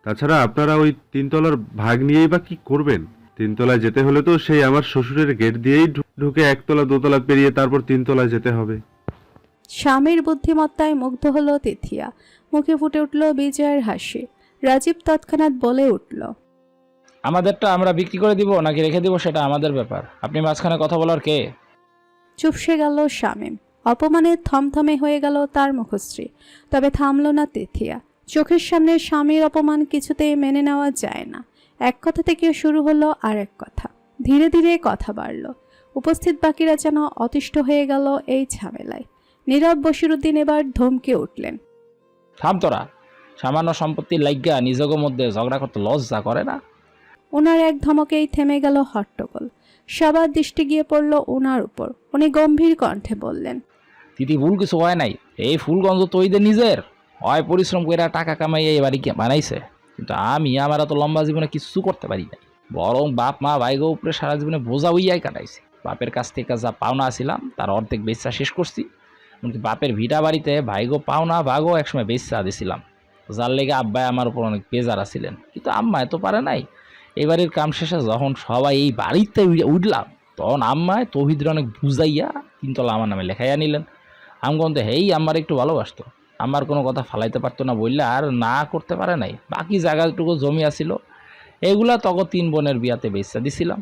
তাছাড়া আপনারা ওই 3 তলার ভাগ নিয়েই বা কি করবেন? 3 তলায় যেতে হলে তো সেই আমার শ্বশুরের গেট দিয়েই ঢুকে 1 তলা 2 তলা পেরিয়ে তারপর 3 তলায় যেতে হবে। স্বামীর বুদ্ধিমত্তায় মুগ্ধ হলো তিথিয়া। মুখে ফুটে উঠল বিজয়ের হাসি। রাজীব তৎক্ষণাৎ বলে উঠল, আমাদেরটা আমরা বিক্রি করে দিব নাকি রেখে দিব সেটা আমাদের ব্যাপার। আপনি মাঝখানে কথা বলার কে? চুপসে গেল শামীম। অপমানে থমথমে হয়ে গেল তার মুখশ্রী। তবে থামল না তিথিয়া। চোখের সামনে স্বামীর অপমান কিছুতেই মেনে নেওয়া যায় না। এক কথা থেকে শুরু হলো আর এক কথা। ধীরে ধীরে কথা বাড়ল। উপস্থিত বাকিরা যেন অতিষ্ঠ হয়ে গেল এই ঝামেলায়। নীরব বশিরউদ্দিন এবার ধমকে উঠলেন, থাম তোরা। সামান্য সম্পত্তির লাইগা নিজের মধ্যে ঝগড়া করতে লজ্জা করে না? ওনার এক ধমকেই থেমে গেল হট্টগোল। সবার দৃষ্টি গিয়ে পড়ল ওনার উপর। উনি গম্ভীর কণ্ঠে বললেন, তিতি ভুল কিছু হয় নাই, এই ফুলগঞ্জ তো ওইদের নিজের হয়, পরিশ্রম করে টাকা কামাই এই বাড়ি বানাইছে, কিন্তু আমি আমার এত লম্বা জীবনে কিছু করতে পারি নাই, বরং বাপ মা ভাইগো উপরে সারা জীবনে বোঝা হইয়াই কাটাইছি। বাপের কাছ থেকে যা পাওনা ছিলাম তার অর্ধেক বেচা শেষ করছি, এমনকি বাপের ভিটা বাড়িতে ভাইগো পাওনা ভাগও একসময় বেচা দিছিলাম, যার লেগে আব্বাই আমার উপর অনেক বেজারা ছিলেন, কিন্তু আম্মায় তো পারে নাই। এই বাড়ির কাম শেষে যখন সবাই এই বাড়িতে উঠলাম, তখন আম্মায় তৌহিদের অনেক বুঝাইয়া 3 তলা আমার নামে লেখাইয়া নিলেন। আমগন তো হেই আমার একটু ভালোবাসতো, আমার কোনো কথা ফালাইতে পারতো না বললে আর না করতে পারে নাই। বাকি জায়গাটুকু জমি আছিল, এগুলা তখন 3 বোনের বিয়াতে বেচা দিছিলাম।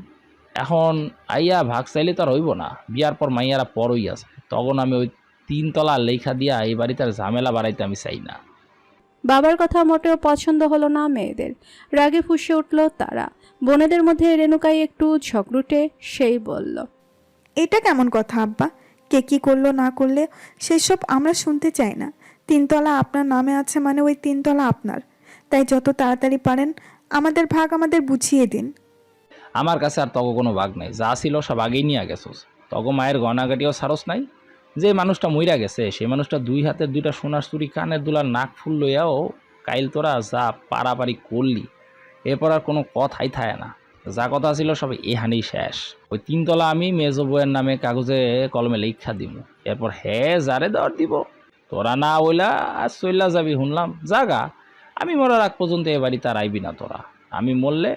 এখন আইয়া ভাগ চাইলে তো আর হইব না, বিয়ার পর মাইয়ারা পরই আছে, তখন আমি ওই 3 তলা লেখা দিয়া এই বাড়িতে আর ঝামেলা বাড়াইতে আমি চাই না। বাবার কথা মোটেও পছন্দ হলো না মেয়েদের। রাগে ফুঁসে উঠল তারা। বোনেদের মধ্যে রেণুকাই একটু ঝগড়ুটে, সেই বলল, এটা কেমন কথা আব্বা? কে কী করলো না করলে সেসব আমরা শুনতে চাই না। 3 তলা আপনার নামে আছে মানে ওই 3 তলা আপনার। তাই যত তাড়াতাড়ি পারেন আমাদের ভাগ আমাদের বুঝিয়ে দিন। আমার কাছে আর তখন কোনো ভাগ নাই, যা ছিল সব আগেই নিয়ে গেছোস। তখন মায়ের গয়নাগাটিও সারস নাই। যে মানুষটা মইরা গেছে সেই মানুষটা 2 হাতের 2টা সোনার চুরি, কানের দুলার নাক ফুল লইয়াও কাইল তোরা যা পারাপারি করলি, এরপর আর কোনো কথাই থাকে না। যা কথা ছিল সব এহানেই শেষ। ওই 3 তলা আমি মেজো বইয়ের নামে কাগজে কলমে লেখা দিব, এরপর যারে দেওয়ার দিব। তোরা না ওইলা আর চইলা যাবি শুনলাম, জাগা আমি মরার আগ পর্যন্ত এ বাড়ি তার আইবি না তোরা। আমি মরলে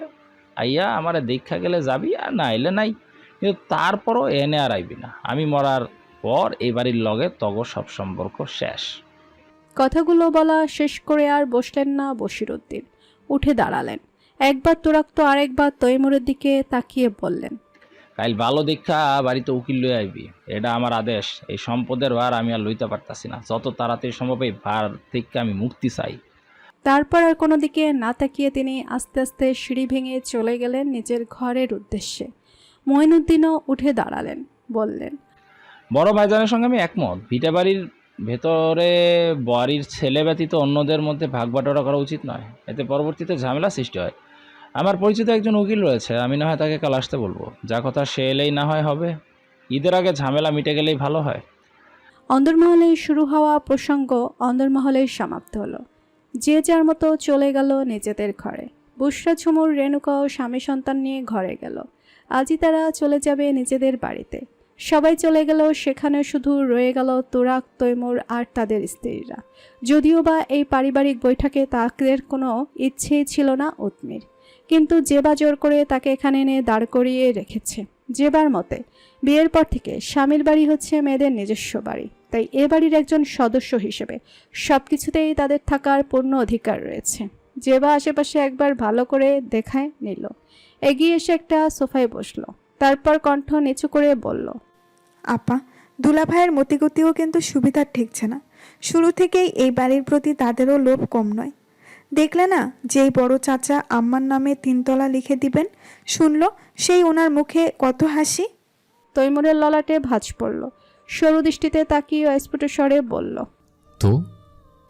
আইয়া আমারে দেখা গেলে যাবি, আর না এলে নাই, কিন্তু তারপরও এনে আর আইবি না। আমি মরার পর এই বাড়ির লগে তগর সব সম্পর্ক শেষ। কথাগুলো বলা শেষ করে আর বসলেন না বশিরউদ্দিন। উঠে দাঁড়ালেন। একবার তোরাক তো আরেকবার তৈমুরের দিকে তাকিয়ে বললেন, কাল ভালো দেখা বাড়িতে উকিল লই আইবি, এটা আমার আদেশ। এই সম্পদের ভার আমি আর লইতে পারতাছি না, যত তাড়াতাড়ি সম্ভব এই ভার থেকে আমি মুক্তি চাই। তারপর আর কোনো দিকে না তাকিয়ে তিনি আস্তে আস্তে সিঁড়ি ভেঙে চলে গেলেন নিজের ঘরের উদ্দেশ্যে। মঈনুদ্দিনও উঠে দাঁড়ালেন, বললেন, বড় ভাইজানের সঙ্গে আমি একমত। ভিটা বাড়ির ভেতরে বাড়ির ছেলে ব্যতীত অন্যদের মধ্যে ভাগ বাটোয়ারা করা উচিত নয়, এতে পরবর্তীতে ঝামেলা সৃষ্টি হয়। আমার পরিচিত একজন উকিল রয়েছে, আমি না হয় তাকে কাল আসতে বলবো। যা কথা সে এলেই না হয় হবে, ঈদের আগে ঝামেলা মিটে গেলেই ভালো হয়। অন্দরমহলে শুরু হওয়া প্রসঙ্গ অন্দরমহলেই সমাপ্ত হলো। যে যার মতো চলে গেল নিজেদের ঘরে। বুশরা, ঝুমুর, রেণুকা ও স্বামী সন্তান নিয়ে ঘরে গেল। আজই তারা চলে যাবে নিজেদের বাড়িতে। সবাই চলে গেল, সেখানে শুধু রয়ে গেল তুরাক, তৈমুর আর তাদের স্ত্রীরা। যদিও বা এই পারিবারিক বৈঠকে তাদের কোনো ইচ্ছেই ছিল না উৎমির, কিন্তু জেবা জোর করে তাকে এখানে এনে দাঁড় করিয়ে রেখেছে। জেবার মতে বিয়ের পর থেকে স্বামীর বাড়ি হচ্ছে মেয়েদের নিজস্ব বাড়ি, তাই এ বাড়ির একজন সদস্য হিসেবে সব কিছুতেই তাদের থাকার পূর্ণ অধিকার রয়েছে। জেবা আশেপাশে একবার ভালো করে দেখায় নিল, এগিয়ে এসে একটা সোফায় বসলো, তারপর কণ্ঠ নিচু করে বলল, আপা, দুলাভাইয়ের মতিগতিও কিন্তু সুবিধার ঠেকছে না। শুরু থেকেই এই বাড়ির প্রতি তাদেরও লোভ কম নয়। দেখলে না, যেই বড় চাচা আম্মার নামে 3 তলা লিখে দিবেন, শুনলো সেই ওনার মুখে কত হাসি। তৈমুরের ললাটে ভাঁজ পড়ল। সরু দৃষ্টিতে তাকিয়ে অস্ফুট স্বরে বলল, তো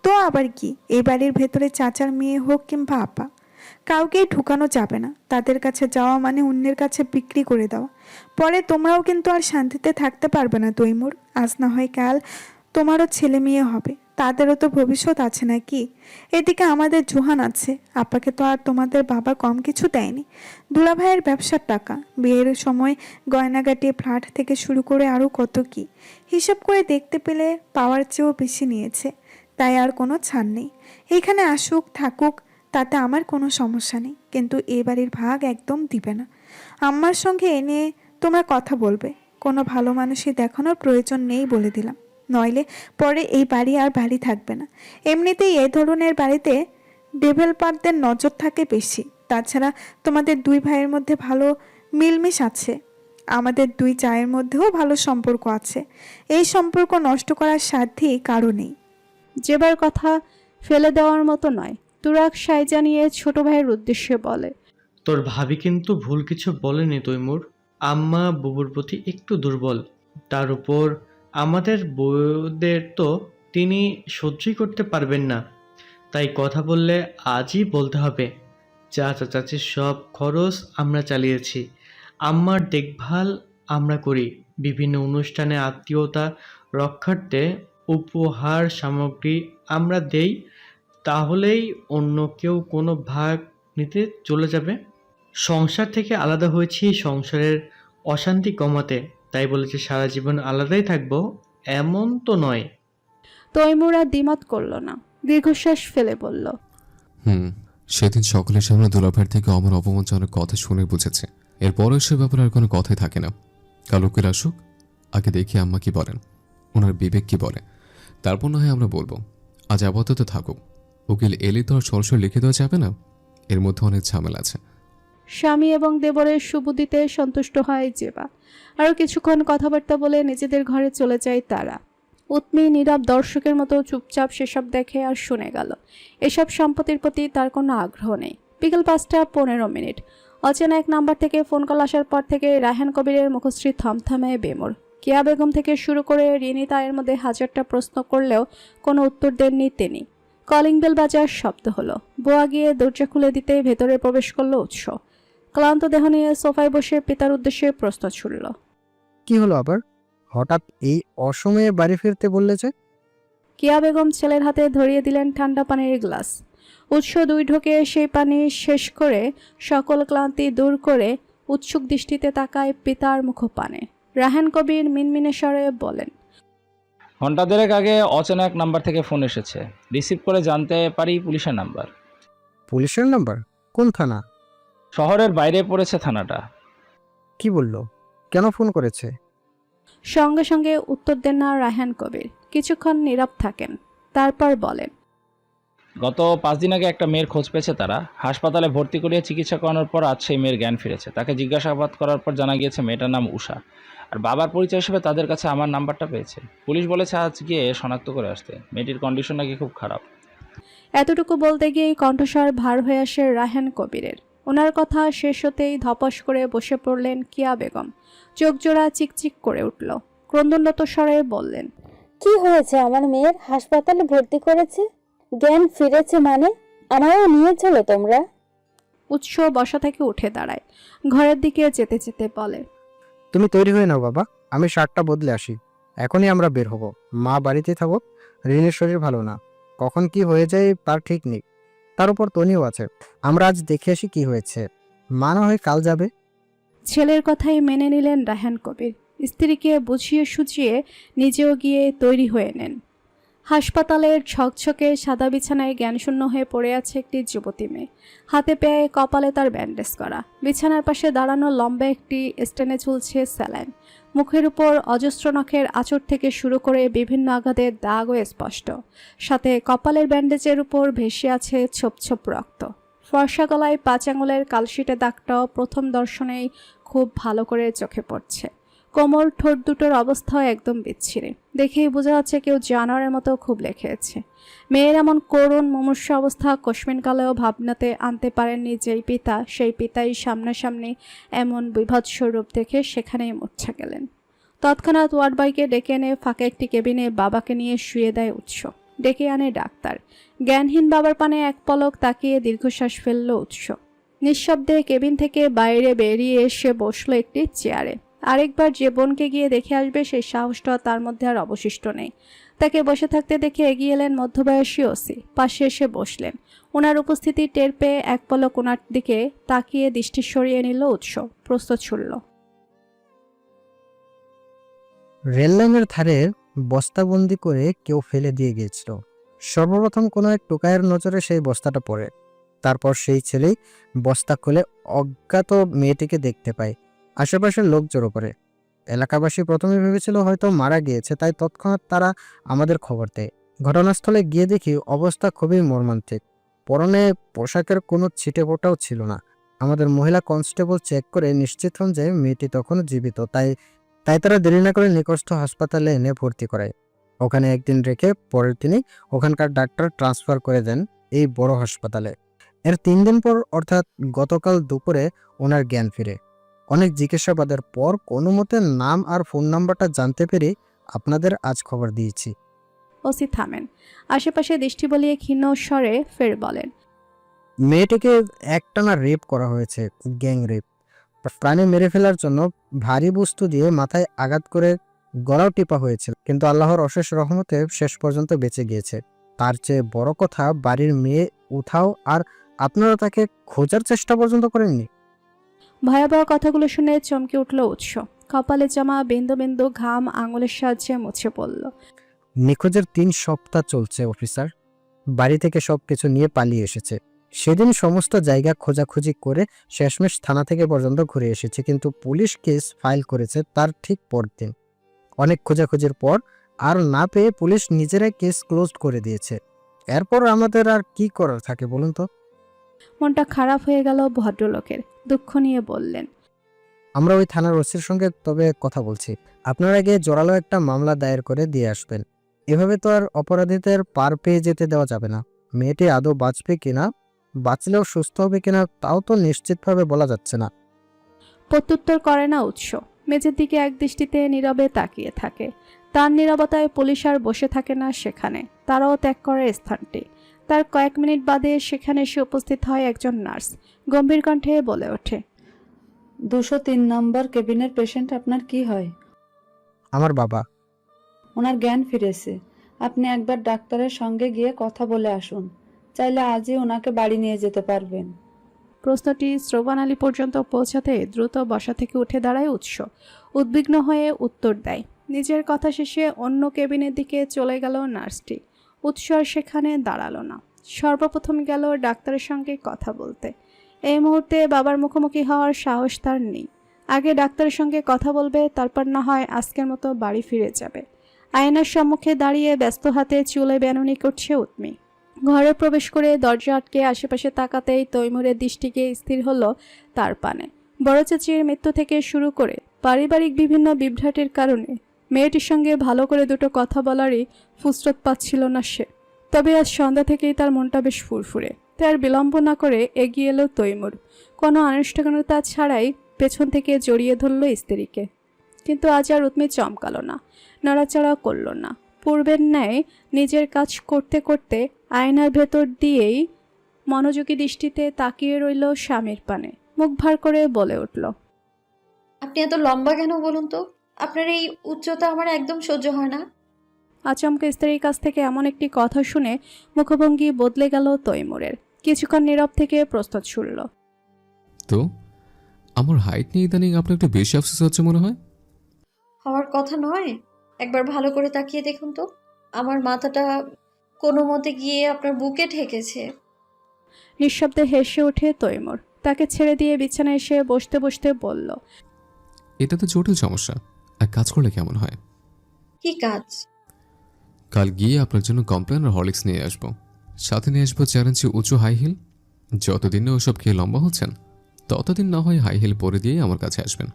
তো আবার কি, এই বাড়ির ভেতরে চাচার মেয়ে হোক কিংবা আপা, কাউকেই ঢুকানো যাবে না। তাদের কাছে যাওয়া মানে অন্যের কাছে বিক্রি করে দেওয়া। পরে তোমরাও কিন্তু আর শান্তিতে থাকতে পারবে না তৈমুর। আজ না হয় কাল তোমারও ছেলে মেয়ে হবে, তাদেরও তো ভবিষ্যৎ আছে নাকি? এদিকে আমাদের জোহান আছে, আপাকে তো আর তোমাদের বাবা কম কিছু দেয়নি। দুলাভাইয়ের ব্যবসার টাকা, বিয়ের সময় গয়নাগাটি, ফ্ল্যাট থেকে শুরু করে আরও কত কি, হিসাব করে দেখতে পেলে পাওয়ার চেয়েও বেশি নিয়েছে। তাই আর কোনো ছাড় নেই। এখানে আসুক থাকুক, তাতে আমার কোনো সমস্যা নেই, কিন্তু এ বাড়ির ভাগ একদম দিবে না। আম্মার সঙ্গে এ নিয়ে তোমরা কথা বলবে। কোনো ভালো মানুষই দেখানোর প্রয়োজন নেই বলে দিলাম, নইলে পরে এই বাড়ি আর বাড়ি থাকবে না। এমনিতেই এই ধরনের বাড়িতে ডেভেলপারদের নজর থাকে বেশি। তাছাড়া তোমাদের 2 ভাইয়ের মধ্যে ভালো মিলমিশ আছে, আমাদের 2 চায়ের মধ্যেও ভালো সম্পর্ক আছে। এই সম্পর্ক নষ্ট করার সাধ্যই কারো নেই। জেবার কথা ফেলে দেওয়ার মতো নয়। তুরাক সায় জানিয়ে ছোট ভাইয়ের উদ্দেশ্যে বলে, তোর ভাবি কিন্তু ভুল কিছু বলেনি তৈমুর। আম্মা বুবুর প্রতি একটু দুর্বল, তার উপর আমাদের বউদের তো তিনি সহ্যই করতে পারবেন না। তাই কথা বললে আজই বলতে হবে। চাচা চাচির সব খরচ আমরা চালিয়েছি। আম্মার দেখভাল আমরা করি। বিভিন্ন অনুষ্ঠানে আত্মীয়তা রক্ষার্থে উপহার সামগ্রী আমরা দেই। তাহলেই অন্য কেউ কোনো ভাগ নিতে চলে যাবে। সংসার থেকে আলাদা হয়েছি সংসারের অশান্তি কমাতে, তাই বলেছে সারা জীবন আলাদাই থাকবো এমন তো নয়। তৈমুর আর দ্বিমত করল না, দীর্ঘশ্বাস ফেলে বলল, সেদিন সকলের সামনে দুলাভাইয়ের থেকে আমার অপমানজনক কথা শুনে বুঝেছে এরপরও সে ব্যাপারে আর কোনো কথাই থাকে না। কাল উকিল আসুক, আগে দেখি আম্মা কি বলেন, ওনার বিবেক কি বলে, তারপর না হয় আমরা বলবো। আজ আপাতত থাকুক, উকিল এলে তো আর সরাসরি লিখে দেওয়া যাবে না, এর মধ্যে অনেক ঝামেলা আছে। স্বামী এবং দেবরের সুবুদ্ধিতে সন্তুষ্ট হয় জেবা। আরও কিছুক্ষণ কথাবার্তা বলে নিজেদের ঘরে চলে যায় তারা। উৎমি নীরব দর্শকের মতো চুপচাপ সেসব দেখে আর শুনে গেল। এসব সম্পত্তির প্রতি তার কোনো আগ্রহ নেই। বিকেল 5:15। অচেনা এক নাম্বার থেকে ফোন কল আসার পর থেকে রায়হান কবিরের মুখশ্রী থমথমে বেমোর। কেয়া বেগম থেকে শুরু করে রিনিতা এর মধ্যে হাজারটা প্রশ্ন করলেও কোনো উত্তর দেননি তিনি। কলিং বেল বাজার শব্দ হলো। বোয়া গিয়ে দরজা খুলে দিতে ভেতরে প্রবেশ করলো উৎস। ক্লান্ত দেহ নিয়ে সোফায় বসে পিতার উদ্দেশ্যে প্রশ্ন ছুড়ল। কি হলো আবার? হঠাৎ এই অসময়ে বাড়ি ফিরতে বললে যে? কিয়া বেগম ছেলের হাতে ধরিয়ে দিলেন ঠান্ডা পানির গ্লাস। উৎস 2 ঢোকে সেই পানি শেষ করে সকল ক্লান্তি দূর করে উৎসুক দৃষ্টিতে তাকায় পিতার মুখপানে। রায়হান কবির মিনমিনে স্বরে বলেন, ঘন্টা দেড়েক আগে অচেনা এক নাম্বার থেকে ফোন এসেছে। রিসিভ করে জানতে পারি পুলিশের নাম্বার। পুলিশের নাম্বার? কোন থানা? শহরের বাইরে পড়েছে থানাটা। কি বললো? কেন ফোন করেছে? সঙ্গে সঙ্গে উত্তর দেন না রায়হান কবির। কিছুক্ষণ নীরব থাকেন, তারপর বলেন, গত 5 দিন আগে একটা মেয়ের খোঁজ পেয়েছে তারা। হাসপাতালে ভর্তি করিয়ে চিকিৎসা করানোর পর আজ সেই মেয়ের জ্ঞান ফিরেছে। তাকে জিজ্ঞাসাবাদ করার পর জানা গিয়েছে মেয়েটার নাম উষা, আর বাবার পরিচয় হিসেবে তাদের কাছে আমার নাম্বারটা পেয়েছে। পুলিশ বলেছে আজ গিয়ে শনাক্ত করে আসতে। মেয়েটির কন্ডিশন নাকি খুব খারাপ। এতটুকু বলতে গিয়েই কণ্ঠস্বর ভার হয়ে আসে রায়হান কবিরের। ওনার কথা শেষ হতেই ধপাস করে বসে পড়লেন কিয়া বেগম। চোখ জোড়া চিকচিক করে উঠল। ক্রন্দনরত স্বরে বললেন, কি হয়েছে আমার মেয়ের? হাসপাতালে ভর্তি করেছে, জ্ঞান ফিরেছে মানে? আমারও নিয়ে চলো তোমরা। উৎস বসা থেকে উঠে দাঁড়ায়, ঘরের দিকে যেতে যেতে বলে, তুমি তৈরি হয়ে নাও বাবা, আমি শার্টটা বদলে আসি। এখনই আমরা বের হব। মা বাড়িতে থাকুক, রিনের শরীর ভালো না, কখন কি হয়ে যায় তার ঠিক নেই। তার উপর তনিও আছে। আমরা আজ দেখে আসি কি হয়েছে, মা না হয় কাল যাবে। ছেলের কথাই মেনে নিলেন রায়হান কবির। স্ত্রীকে বুঝিয়ে সুঝিয়ে নিজেও গিয়ে তৈরি হয়ে নেন। হাসপাতালের ঝকঝকে সাদা বিছানায় জ্ঞানশূন্য হয়ে পড়ে আছে একটি যুবতী মেয়ে। হাতে পায়ে কপালে তার ব্যান্ডেজ করা। বিছানার পাশে দাঁড়ানো লম্বা একটি স্ট্যান্ডে ঝুলছে স্যালাইন। মুখের উপর অজস্র নখের আঁচড় থেকে শুরু করে বিভিন্ন আঘাতের দাগও স্পষ্ট। সাথে কপালের ব্যান্ডেজের উপর ভেসে আছে ছোপ ছোপ রক্ত। ফর্সা গলায় 5 আঙুলের কালশিটে দাগটাও প্রথম দর্শনেই খুব ভালো করে চোখে পড়ছে। কোমল ঠোঁট দুটোর অবস্থাও একদম বিচ্ছিরি। দেখেই বোঝা যাচ্ছে কেউ জানোয়ারের মতো খুব লেখেছে। মেয়ের এমন করুণ মুমূর্ষ অবস্থা কোশ্মিনকালেও ভাবনাতে আনতে পারেননি যেই পিতা, সেই পিতাই সামনাসামনি এমন বিভৎস রূপ দেখে সেখানেই মূর্ছা গেলেন। তৎক্ষণাৎ ওয়ার্ড বয়কে ডেকে এনে ফাঁকা একটি কেবিনে বাবাকে নিয়ে শুয়ে দেয় উৎস। ডেকে আনে ডাক্তার। জ্ঞানহীন বাবার পানে এক পলক তাকিয়ে দীর্ঘশ্বাস ফেলল উৎস। নিঃশব্দে কেবিন থেকে বাইরে বেরিয়ে এসে বসলো একটি চেয়ারে। আরেকবার যে বোনকে গিয়ে দেখে আসবে সেই সাহসটা তার মধ্যে আর অবশিষ্ট নেই। তাকে বসে থাকতে দেখে এগিয়ে এলেন মধ্যবয়সী ওসি। পাশে এসে বসলেন। ওনার উপস্থিতি টের পেয়ে এক পলক ওনার দিকে তাকিয়ে দৃষ্টি সরিয়ে নিল উৎস। প্রস্তুত ছুড়ল, রেল লাইনের ধারে বস্তাবন্দি করে কেউ ফেলে দিয়ে গিয়েছিল। সর্বপ্রথম কোনো এক টোকাইয়ের নজরে সেই বস্তাটা পড়ে। তারপর সেই ছেলেই বস্তা খুলে অজ্ঞাত মেয়েটিকে দেখতে পায়। আশেপাশের লোক জড়ো করে। এলাকাবাসী প্রথমে ভেবেছিল হয়তো মারা গিয়েছে, তাই তৎক্ষণাৎ তারা আমাদের খবর দেয়। ঘটনাস্থলে গিয়ে দেখি অবস্থা খুবই মর্মান্তিক। পরনে পোশাকের কোনো ছিটে ফোটাও ছিল না। আমাদের মহিলা কনস্টেবল চেক করে নিশ্চিত হন যে মেয়েটি তখনও জীবিত। তাই তারা দেরি না করে নিকটস্থ হাসপাতালে এনে ভর্তি করায়। ওখানে একদিন রেখে পরের দিনই ওখানকার ডাক্তার ট্রান্সফার করে দেন এই বড় হাসপাতালে। এর 3 দিন পর অর্থাৎ গতকাল দুপুরে ওনার জ্ঞান ফিরে। অনেক জিজ্ঞাসাবাদের পর কোনো মতে নাম আর ফোন নাম্বারটা জানতে পেরে আপনাদের আজ খবর দিয়েছি। ওসি থামেন। আশেপাশে দৃষ্টি বলিয়ে ক্ষীণ স্বরে ফের বলেন, মেয়েটিকে একটানা রেপ করা হয়েছে, গ্যাং রেপ। প্রাণে মেরে ফেলার জন্য ভারী বস্তু দিয়ে মাথায় আঘাত করে গলাও টিপা হয়েছিল, কিন্তু আল্লাহর অশেষ রহমতে শেষ পর্যন্ত বেঁচে গিয়েছে। তার চেয়ে বড় কথা, বাড়ির মেয়ে উঠাও আর আপনারা তাকে খোঁজার চেষ্টা পর্যন্ত করেননি। ভয়াবহ কথাগুলো শুনে চমকে উঠল উৎস। কপালে জমা বিন্দু বিন্দু ঘাম আঙুলের সাহায্যে মুছে পড়ল। নিখোঁজের 3 সপ্তাহ চলছে অফিসার। বাড়ি থেকে সবকিছু নিয়ে পালিয়ে এসেছে। সেদিন সমস্ত জায়গা খোঁজাখুঁজি করে শেষমেশ থানা থেকে পর্যন্ত ঘুরে এসেছে, কিন্তু পুলিশ কেস ফাইল করেছে তার ঠিক পরদিন। অনেক খোঁজাখুঁজির পর আর না পেয়ে পুলিশ নিজেরাই কেস ক্লোজ করে দিয়েছে। এরপর আমাদের আর কি করার থাকে বলুন তো? মনটা খারাপ হয়ে গেল ভদ্রলোকের। দুঃখ নিয়ে বললেন, আমরা ওই থানার ওসির সঙ্গে তবে কথা বলছি। আপনারা গিয়ে জোরালো একটা মামলা দায়ের করে দিয়ে আসবেন। এভাবে তো আর অপরাধীদের পার পেয়ে যেতে দেওয়া যাবে না। মেয়েটি আদৌ বাঁচবে কিনা, বাঁচলেও সুস্থ হবে কিনা তাও তো নিশ্চিতভাবে বলা যাচ্ছে না। প্রত্যুত্তর করে না উৎস। মেঝের দিকে এক দৃষ্টিতে নীরবে তাকিয়ে থাকে। তার নীরবতায় পুলিশ আর বসে থাকে না সেখানে, তারাও ত্যাগ করে স্থানটি। তার কয়েক মিনিট বাদে সেখানে এসে উপস্থিত হয় একজন নার্স। গম্ভীর কণ্ঠে বলে ওঠে, 203 নম্বর কেবিনের পেশেন্ট আপনার কি হয়? আমার বাবা। ওনার জ্ঞান ফিরেছে। আপনি একবার ডাক্তারের সঙ্গে গিয়ে কথা বলে আসুন। চাইলে আজই ওনাকে বাড়ি নিয়ে যেতে পারবেন। প্রশ্নটি শ্রবণালী পর্যন্ত পৌঁছাতে দ্রুত বসা থেকে উঠে দাঁড়ায় উৎস। উদ্বিগ্ন হয়ে উত্তর দেয়। নিজের কথা শেষে অন্য কেবিনের দিকে চলে গেল নার্সটি। উৎস আর সেখানে দাঁড়ালো না। সর্বপ্রথম গেল ডাক্তারের সঙ্গে কথা বলতে। এই মুহূর্তে বাবার মুখোমুখি হওয়ার সাহস তার নেই। আগে ডাক্তারের সঙ্গে কথা বলবে, তারপর না হয় আজকের মতো বাড়ি ফিরে যাবে। আয়নার সম্মুখে দাঁড়িয়ে ব্যস্ত হাতে চুলে বেনুনি করছে উৎমি। ঘরে প্রবেশ করে দরজা আটকে আশেপাশে তাকাতেই তৈমুরের দৃষ্টিকে স্থির হলো তার পানে। বড় চাচির মৃত্যু থেকে শুরু করে পারিবারিক বিভিন্ন বিভ্রাটের কারণে মেয়েটির সঙ্গে ভালো করে দুটো কথা বলারই ফুসরত পাচ্ছিল না সে। তবে আজ সন্ধ্যা থেকেই তার মনটা বেশ ফুরফুরে। তাই আর বিলম্ব না করে এগিয়ে এলো তৈমুর। কোনো আনুষ্ঠানিকতা ছাড়াই পেছন থেকে জড়িয়ে ধরল স্ত্রীকে। কিন্তু আজ আর উৎমি চমকালো না, নড়াচড়া করল না। পূর্বের ন্যায় নিজের কাজ করতে করতে আয়নার ভেতর দিয়েই মনোযোগী দৃষ্টিতে তাকিয়ে রইল স্বামীর পানে। মুখ ভার করে বলে উঠল, আপনি এত লম্বা কেন বলুন তো? আপনার এই উচ্চতা আমার একদম সহ্য হয় না। আচমকা স্ত্রীর কাছ থেকে এমন একটি কথা শুনে মুখভঙ্গি বদলে গেল তৈমুরের। কিছুক্ষণ নীরব থেকে প্রস্তুত ছুড়ল, তো আমার হাইট নিয়ে ইদানিং আপনার একটু বেশি আফসোস হচ্ছে মনে হয়। হওয়ার কথা নয়, একবার ভালো করে তাকিয়ে দেখুন তো। আমার মাথাটা কোনো মতে গিয়ে আপনার বুকে ঠেকেছে। নিঃশব্দে হেসে ওঠে তৈমুর। তাকে ছেড়ে দিয়ে বিছানায় এসে বসতে বসতে বলল, এটা তো জটিল সমস্যা। এক কাজ করলে কেমন হয়? কি কাজ? কাল গিয়ে আপনার জন্য কমপ্লেন আর হরলিক্স নিয়ে আসবো। সাথে নিয়ে আসবো 4 ইঞ্চি উঁচু হাই হিল। যতদিন না ওসব খেয়ে লম্বা হচ্ছেন ততদিন না হয় হাই হিল পরে দিয়ে আমার কাছে আসবেন।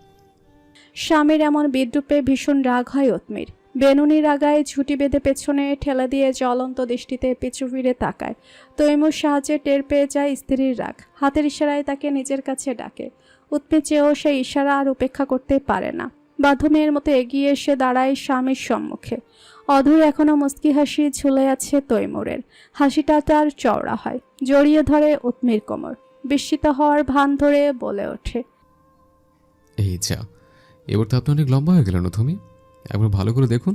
স্বামীর এমন বিদ্রুপে ভীষণ রাগ হয় উৎমির। বেনুনি রাগায় ঝুঁটি বেঁধে পেছনে ঠেলা দিয়ে জ্বলন্ত দৃষ্টিতে পিছু ফিরে তাকায়। তৈমুর সাহায্যে টের পেয়ে যায় স্ত্রীর রাগ। হাতের ইশারায় তাকে নিজের কাছে ডাকে। উৎমি চেয়েও সেই ইশারা আর উপেক্ষা করতে পারে না। বাধ্য মেয়ের মতো এগিয়ে এসে দাঁড়ায় স্বামীর সম্মুখে। অধুর এখনো মুস্কি হাসি ঝুলে আছে তৈমুরের। হাসিটা তার চওড়া হয়। জড়িয়ে ধরে উৎমির কোমর। বিস্মিত হওয়ার ভান ধরে বলে ওঠে, এই যা, এবার তো আপনি অনেক লম্বা হয়ে গেলেন তুমি। একবার ভালো করে দেখুন,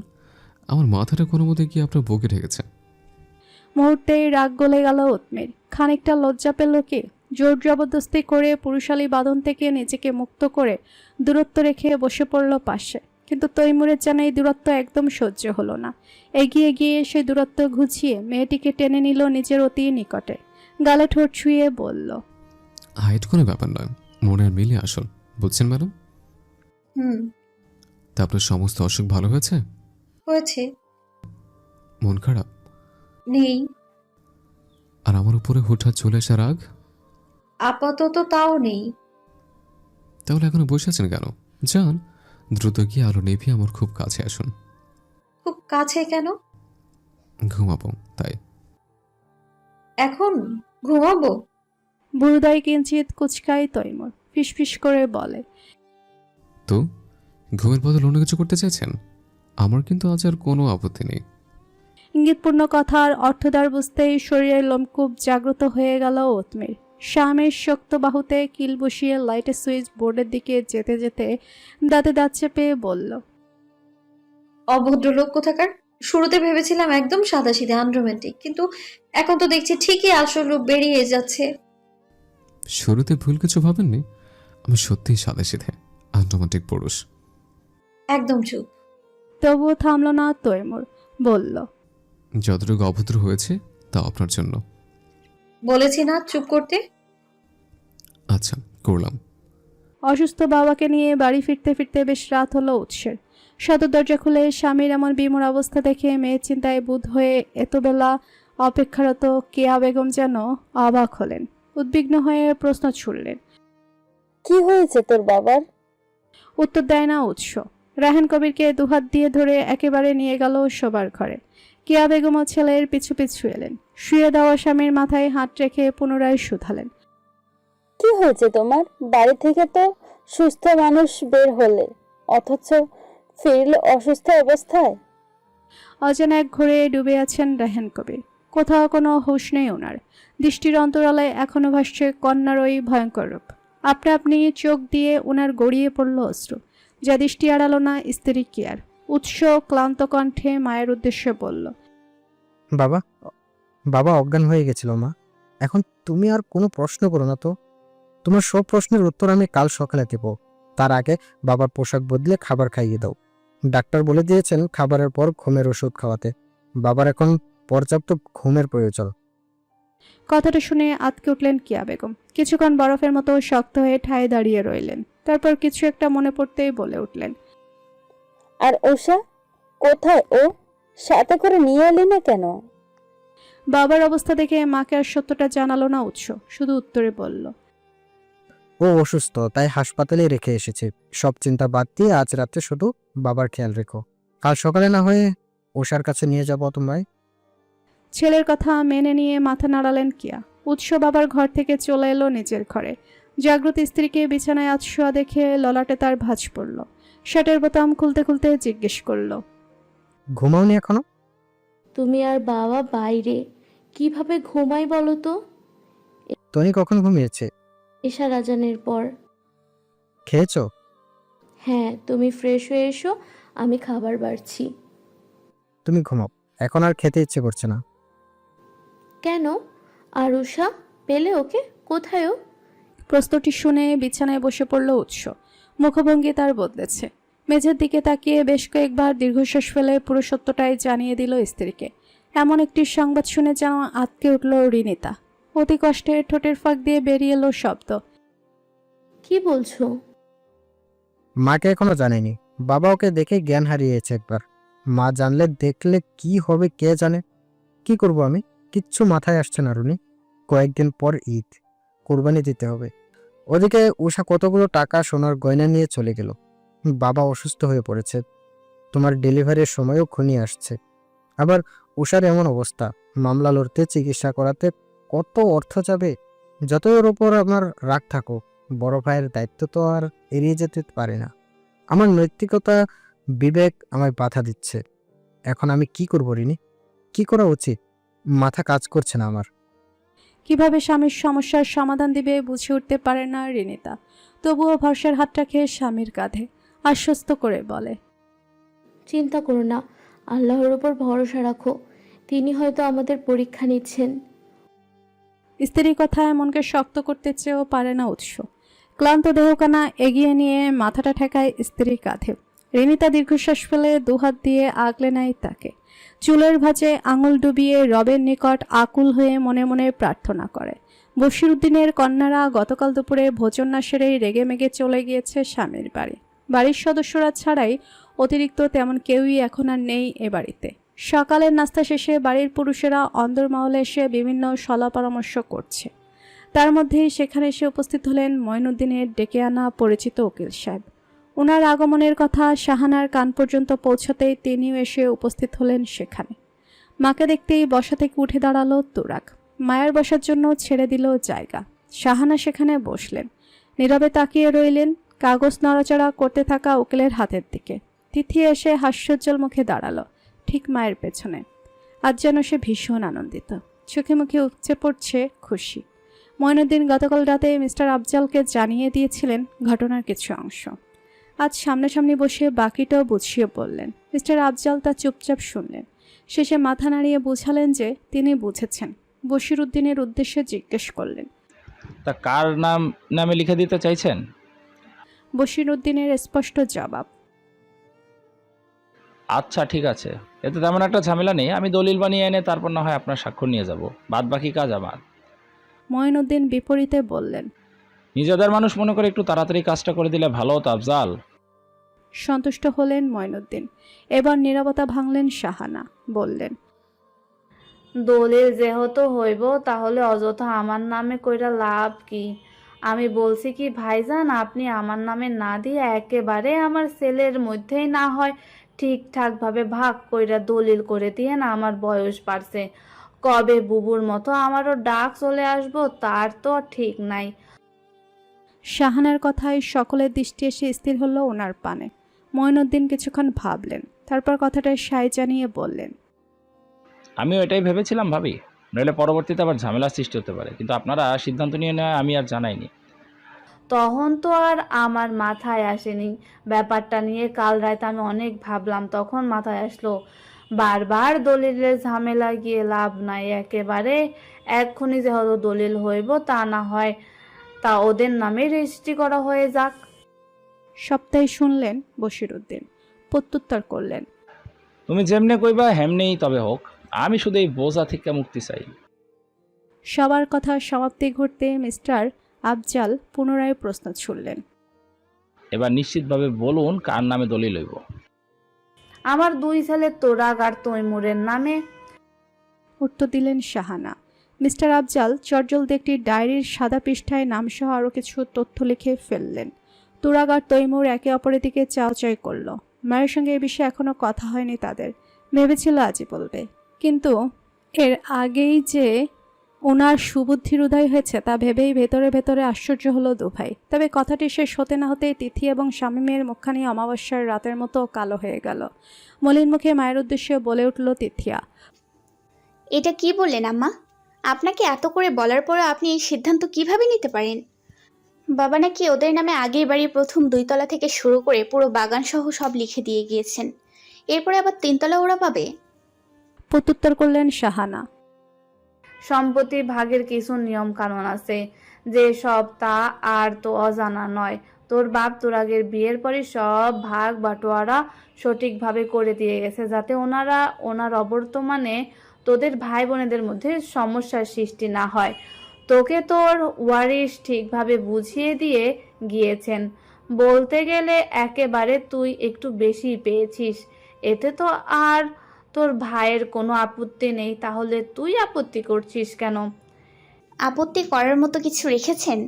আমার মাথাটা কোনো মতে কি আপনার বুকে ঠেকেছে। মুহূর্তেই রাগ গলে গেল উৎমির। খানিকটা লজ্জা পেল কি? জোর জবরদস্তি করে পুরুষালী বাঁধন থেকে নিজেকে মুক্ত করে দূরত্ব রেখে বসে পড়ল পাশে। কিন্তু তৈমুরের যেন এই দূরত্ব একদম সহ্য হলো না। এগিয়ে গিয়ে সেই দূরত্ব ঘুচিয়ে মেয়েটিকে টেনে নিল নিজের অতি নিকটে। গালে ঠোঁট ছুঁয়ে বলল, হাইট কোনো ব্যাপার নয়, মনের মিলে আসল, বুঝছেন ম্যাডাম? তা আপনার সমস্ত অসুখ ভালো হয়েছে? হয়েছে। মন খারাপ নেই। আর আমার উপরে হুটহাট চলে আসা রাগ? আপাতত তাও নেই। তাহলে এখনো বসে আছেন কেন? যান, দ্রুত গিয়ে আলো নেভিয়ে আমার খুব কাছে আসুন। খুব কাছে কেন? ঘুমাবো তাই। এখন ঘুমাবো? বুড়দাই কিঞ্চিত কুচকায় তৈমুর। ফিসফিস করে বলে, তো ঘুমের বদল অন্য কিছু করতে চাইছেন? আমার কিন্তু আজ আর কোনো আপত্তি নেই। ইঙ্গিতপূর্ণ কথার অর্থদ্বার বুঝতেই শরীরের লোমকূপ জাগ্রত হয়ে গেল উৎমির। স্বামীর শক্ত বাহুতে কিল বসিয়ে লাইটের সুইচ বোর্ডের দিকে যেতে যেতে দাঁতে দাঁত চেপে বলল, অভদ্র লোক কোথাকার। শুরুতে ভেবেছিলাম একদম সাদাসিধে আনরোম্যান্টিক, কিন্তু এখন তো দেখছি ঠিকই আসল রূপ বেরিয়ে যাচ্ছে। শুরুতে ভুল কিছু ভাবেননি, আমি সত্যিই সাদাসিধে আনরোমান্টিক পুরুষ। একদম চুপ। তবুও থামল না তৈমুর, বলল, যতটুকু অভদ্র হয়েছে তা আপনার জন্য। বলেছি না চুপ করতে। আচ্ছা, করলাম। অসুস্থ বাবাকে নিয়ে বাড়ি ফিরতে ফিরতে বেশ রাত হলো উৎসের। সদর দরজা খুলে স্বামীর এমন বিমূঢ় অবস্থা দেখে মেয়ের চিন্তায় বুধ হয়ে এতবেলা অপেক্ষারত কেয়া বেগম যেন অবাক হলেন। উদ্বিগ্ন হয়ে প্রশ্ন ছুড়লেন, কি হয়েছে তোর বাবার? উত্তর দেয় না উৎস। রায়হান কবিরকে দুহাত দিয়ে ধরে একেবারে নিয়ে গেল শোবার ঘরে। কেয়া বেগমও ছেলের পিছু পিছু এলেন। শুয়ে দেওয়া স্বামীর মাথায় হাত রেখে পুনরায় শুধালেন, কি হয়েছে তোমার? বাড়ি থেকে তো সুস্থ মানুষ বের হলে, অথচ ফিরল অসুস্থ অবস্থায়। অজানা এক ঘোরে ডুবে আছেন রায়হান কবির। কোথাও কোনো হুঁশ নেই ওনার। দৃষ্টির অন্তরালে এখনো ভাসছে কন্যার ওই ভয়ঙ্কর রূপ। আপনা আপনি চোখ দিয়ে ওনার গড়িয়ে পড়ল অশ্রু, যা দৃষ্টি এড়ালো না স্ত্রী কেয়ার। উৎস ক্লান্ত কণ্ঠে মায়ের উদ্দেশ্যে বলল, বাবা বাবা অজ্ঞান হয়ে গেছিল মা। এখন তুমি আর কোনো প্রশ্ন করো না তো। তোমার সব প্রশ্নের উত্তর আমি কাল সকালে দেব। তার আগে বাবার পোশাক বদলে খাবার খাইয়ে দাও। ডাক্তার বলে দিয়েছেন খাবারের পর ঘুমের ওষুধ খাওয়াতে। বাবার এখন পর্যাপ্ত ঘুমের প্রয়োজন। কথাটা শুনে আঁতকে উঠলেন কিয়া বেগম। কিছুক্ষণ বরফের মতো শক্ত হয়ে ঠায় দাঁড়িয়ে রইলেন। তারপর কিছু একটা মনে পড়তেই বলে উঠলেন, আর ওষা কোথায়? ও সাথে করে নিয়ে এলি না কেন? বাবার অবস্থা দেখে মাকে আর সত্যটা জানালো না উৎস, শুধু উত্তরে বলল, ও অসুস্থ, তাই হাসপাতালে রেখে এসেছি। সব চিন্তা বাদ দিয়ে আজ রাতে শুধু বাবার খেয়াল রেখো। কাল সকালে না হয়ে ওষার কাছে নিয়ে যাবো তোমায়। ছেলের কথা মেনে নিয়ে মাথা নাড়ালেন কিয়া। উৎস বাবার ঘর থেকে চলে এলো নিজের ঘরে। জাগ্রত স্ত্রীকে বিছানায় আতশোয়া দেখে ললাটে তার ভাঁজ পড়ল। শার্টের বোতাম খুলতে খুলতে জিজ্ঞেস করল, ঘুমাওনি এখনো? তুমি আর বাবা বাইরে, কিভাবে ঘুমাই বলো তো? টনি কখন ঘুমিয়েছে? এশার আজানের পর। খেয়েছো? হ্যাঁ, তুমি ফ্রেশ হয়ে এসো, আমি খাবার বাড়ছি। তুমি ঘুমাও, এখন আর খেতে ইচ্ছে করছে না। কেন? আর উষা পেলে ওকে? কোথায় ও? প্রশ্নটি শুনে বিছানায় বসে পড়ল উৎস। মুখভঙ্গি তার বদলেছে। মেঝের দিকে তাকিয়ে বেশ কয়েকবার দীর্ঘশ্বাস ফেলে পুরো সত্যটাই জানিয়ে দিল স্ত্রীকে। এমন একটি সংবাদ শুনে যেন আঁতকে উঠল রিনিতা। অতি কষ্টে ঠোঁটের ফাঁক দিয়ে বেরিয়ে এলো শব্দ, কি বলছো? মাকে এখনো জানায়নি। বাবা ওকে দেখে জ্ঞান হারিয়েছে একবার। মা জানলে দেখলে কি হবে কে জানে। কি করব আমি? কিচ্ছু মাথায় আসছে না রুনি। কয়েকদিন পর ঈদ, কোরবানি দিতে হবে। ওদিকে উষা কতগুলো টাকা সোনার গয়না নিয়ে চলে গেল। বাবা অসুস্থ হয়ে পড়েছে। তোমার ডেলিভারির সময়ও ঘনিয়ে আসছে। আবার উষার এমন অবস্থা, মামলা লড়তে, চিকিৎসা করাতে কত অর্থ যাবে। যতই ওর ওপর আমার রাগ থাকুক, বড় ভাইয়ের দায়িত্ব তো আর এড়িয়ে যেতে পারে না। আমার নৈতিকতা, বিবেক আমায় বাধা দিচ্ছে। এখন আমি কি করব রিনি? কি করা উচিত? মাথা কাজ করছে না আমার। কিভাবে স্বামীর সমস্যার সমাধান দিবে বুঝে উঠতে পারে না রিনিতা। তবুও ভরসার হাত রাখে স্বামীর কাঁধে, আশ্বস্ত করে বলে, চিন্তা করো না, আল্লাহর উপর ভরসা রাখো, তিনি হয়তো আমাদের পরীক্ষা নিচ্ছেন। স্ত্রীর কথায় মনকে শক্ত করতে চেয়েও পারে না উৎস। ক্লান্ত দেহকানা এগিয়ে নিয়ে মাথাটা ঠেকায় স্ত্রীর কাঁধে। রিনিতা দীর্ঘশ্বাস ফেলে দুহাত দিয়ে আগলে নেয় তাকে। চুলের ভাঁজে আঙুল ডুবিয়ে রবের নিকট আকুল হয়ে মনে মনে প্রার্থনা করে। বশিরউদ্দিনের কন্যারা গতকাল দুপুরে ভোজন না সেরেই রেগে মেগে চলে গিয়েছে স্বামীর বাড়ি। বাড়ির সদস্যরা ছাড়াই অতিরিক্ত তেমন কেউই এখন আর নেই এ বাড়িতে। সকালের নাস্তা শেষে বাড়ির পুরুষেরা অন্দরমহলে এসে বিভিন্ন সলা পরামর্শ করছে। তার মধ্যেই সেখানে এসে উপস্থিত হলেন মঈনুদ্দিনের ডেকে আনা পরিচিত উকিল সাহেব। ওনার আগমনের কথা শাহানার কান পর্যন্ত পৌঁছাতেই তিনিও এসে উপস্থিত হলেন সেখানে। মাকে দেখতেই বসা থেকে উঠে দাঁড়ালো তুরাক। মায়ের বসার জন্য ছেড়ে দিল জায়গা। শাহানা সেখানে বসলেন, নীরবে তাকিয়ে রইলেন কাগজ নড়াচড়া করতে থাকা উকিলের হাতের দিকে। তিথি এসে হাস্যোজ্জ্বল মুখে দাঁড়ালো ঠিক মায়ের পেছনে। আজ যেন সে ভীষণ আনন্দিত, চোখে মুখে উপচে পড়ছে খুশি। মঈনুদ্দিন গতকাল রাতে মিস্টার আফজালকে জানিয়ে দিয়েছিলেন ঘটনার কিছু অংশ। আজ সামনাসামনি বসে বাকিটাও বুঝিয়ে বললেন। মিস্টার আফজাল তা চুপচাপ শুনলেন। শেষে মাথা নাড়িয়ে বুঝালেন যে তিনি বুঝেছেন। বশিরউদ্দিনের উদ্দেশ্যে জিজ্ঞেস করলেন, তা কার নামে লিখে দিতে চাইছেন? বশিরউদ্দিনের স্পষ্ট জবাব, আচ্ছা ঠিক আছে, এতে তেমন একটা ঝামেলা নেই। আমি দলিল বানিয়ে এনে তারপর না হয় আপনার স্বাক্ষর নিয়ে যাব, বাদ বাকি কাজ আমার। মঈনুদ্দিন বিপরীতে বললেন। নিজেদের মানুষ মনে করে একটু তাড়াতাড়ি কাজটা করে দিলে ভালো হতো আফজাল। সন্তুষ্ট হলেন মঈনুদ্দিন। এবার নীরবতা ভাঙলেন শাহানা। বললেন, দলিল যেহেতু হইব তাহলে অযথা আমার নামে কইরা লাভ কি? আমি বলছি কি ভাইজান, আপনি আমার নামে না দিয়ে একেবারে আমার ছেলের মধ্যেই না হয় ঠিকঠাক ভাবে ভাগ কইরা দলিল করে দিয়ে না। আমার বয়স বাড়ছে, কবে বুবুর মতো আমারও ডাক চলে আসবো তার তো ঠিক নাই। শাহানার কথায় সকলের দৃষ্টি এসে স্থির হলো ওনার পানে। মঈনুদ্দিন কিছুক্ষণ ভাবলেন, তারপর কথাটা সায় জানিয়ে বললেন, আমিও এটাই ভেবেছিলাম ভাবি, নইলে পরবর্তীতে আবার ঝামেলার সৃষ্টি হতে পারে। কিন্তু আপনারা সিদ্ধান্ত নিয়ে নেওয়া আমি আর জানাইনি। তখন তো আর আমার মাথায় আসেনি ব্যাপারটা নিয়ে। কাল রাতে আমি অনেক ভাবলাম, তখন মাথায় আসলো বারবার দলিলের ঝামেলা গিয়ে লাভ নাই। একেবারে এক্ষুনি যেহেতু দলিল হইব তা না হয় তা ওদের নামে রেজিস্ট্রি করা হয়ে যাক। সপ্তাহে শুনলেন বশিরউদ্দিন। প্রত্যুত্তর করলেন, তুমি যেমনে কইবা হেমনেই তবে হোক, আমি শুধু এই বোঝা থেকে মুক্তি চাই। সবার কথা সমাপ্তি ঘটতে মিস্টার আফজাল পুনরায় প্রশ্ন ছুড়লেন, এবার নিশ্চিতভাবে বলুন কার নামে দলিল হইব? আমার দুই ছেলে তোরাগ আর তৈমুরের নামে। উত্তর দিলেন শাহানা। মিস্টার আফজাল চটজলদি একটি ডায়েরির সাদা পৃষ্ঠায় নামসহ আরও কিছু তথ্য লিখে ফেললেন। তুরাগ আর তৈমুর একে অপরের দিকে চাওচাই করল। মায়ের সঙ্গে এ বিষয়ে এখনো কথা হয়নি তাদের। ভেবেছিল আজই বলবে, কিন্তু এর আগেই যে ওনার সুবুদ্ধির উদয় হয়েছে তা ভেবেই ভেতরে ভেতরে আশ্চর্য হলো দুভাই। তবে কথাটি শেষ হতে না হতেই তিথি এবং শামীমের মুখখানি অমাবস্যার রাতের মতো কালো হয়ে গেল। মলিন মুখে মায়ের উদ্দেশ্যে বলে উঠল তিথিয়া, এটা কি বললেন আম্মা? আপনাকে এত করে বলার পরও আপনি এই সিদ্ধান্ত কিভাবে নিতে পারেন? বাবা নাকি ওদের নামে আগের বাড়ির প্রথম 2 তলা থেকে শুরু করে পুরো বাগান সহ সব লিখে দিয়ে গিয়েছেন, এরপরে আবার 3 তলা ওরা পাবে? প্রত্যুত্তর করলেন শাহানা, সম্পত্তির ভাগের কিছু নিয়ম কানুন আছে, যে সব তা আর তো অজানা নয়। তোর বাপ তুরাগের বিয়ের পরে সব ভাগ বাটোয়ারা সঠিকভাবে করে দিয়ে গেছে, যাতে ওনার অবর্তমানে তোদের ভাই বোনেদের মধ্যে সমস্যার সৃষ্টি না হয়। তোকে তোর ওয়ারিশ ঠিকভাবে বুঝিয়ে দিয়ে গিয়েছেন। বলতে গেলে একেবারে তুই একটু বেশি পেয়েছিস। এতে তো আর তোর ভাইয়ের কোনো আপত্তি নেই, তাহলে তুই আপত্তি করছিস কেন? আপত্তি করার মতো কিছু রেখেছেন?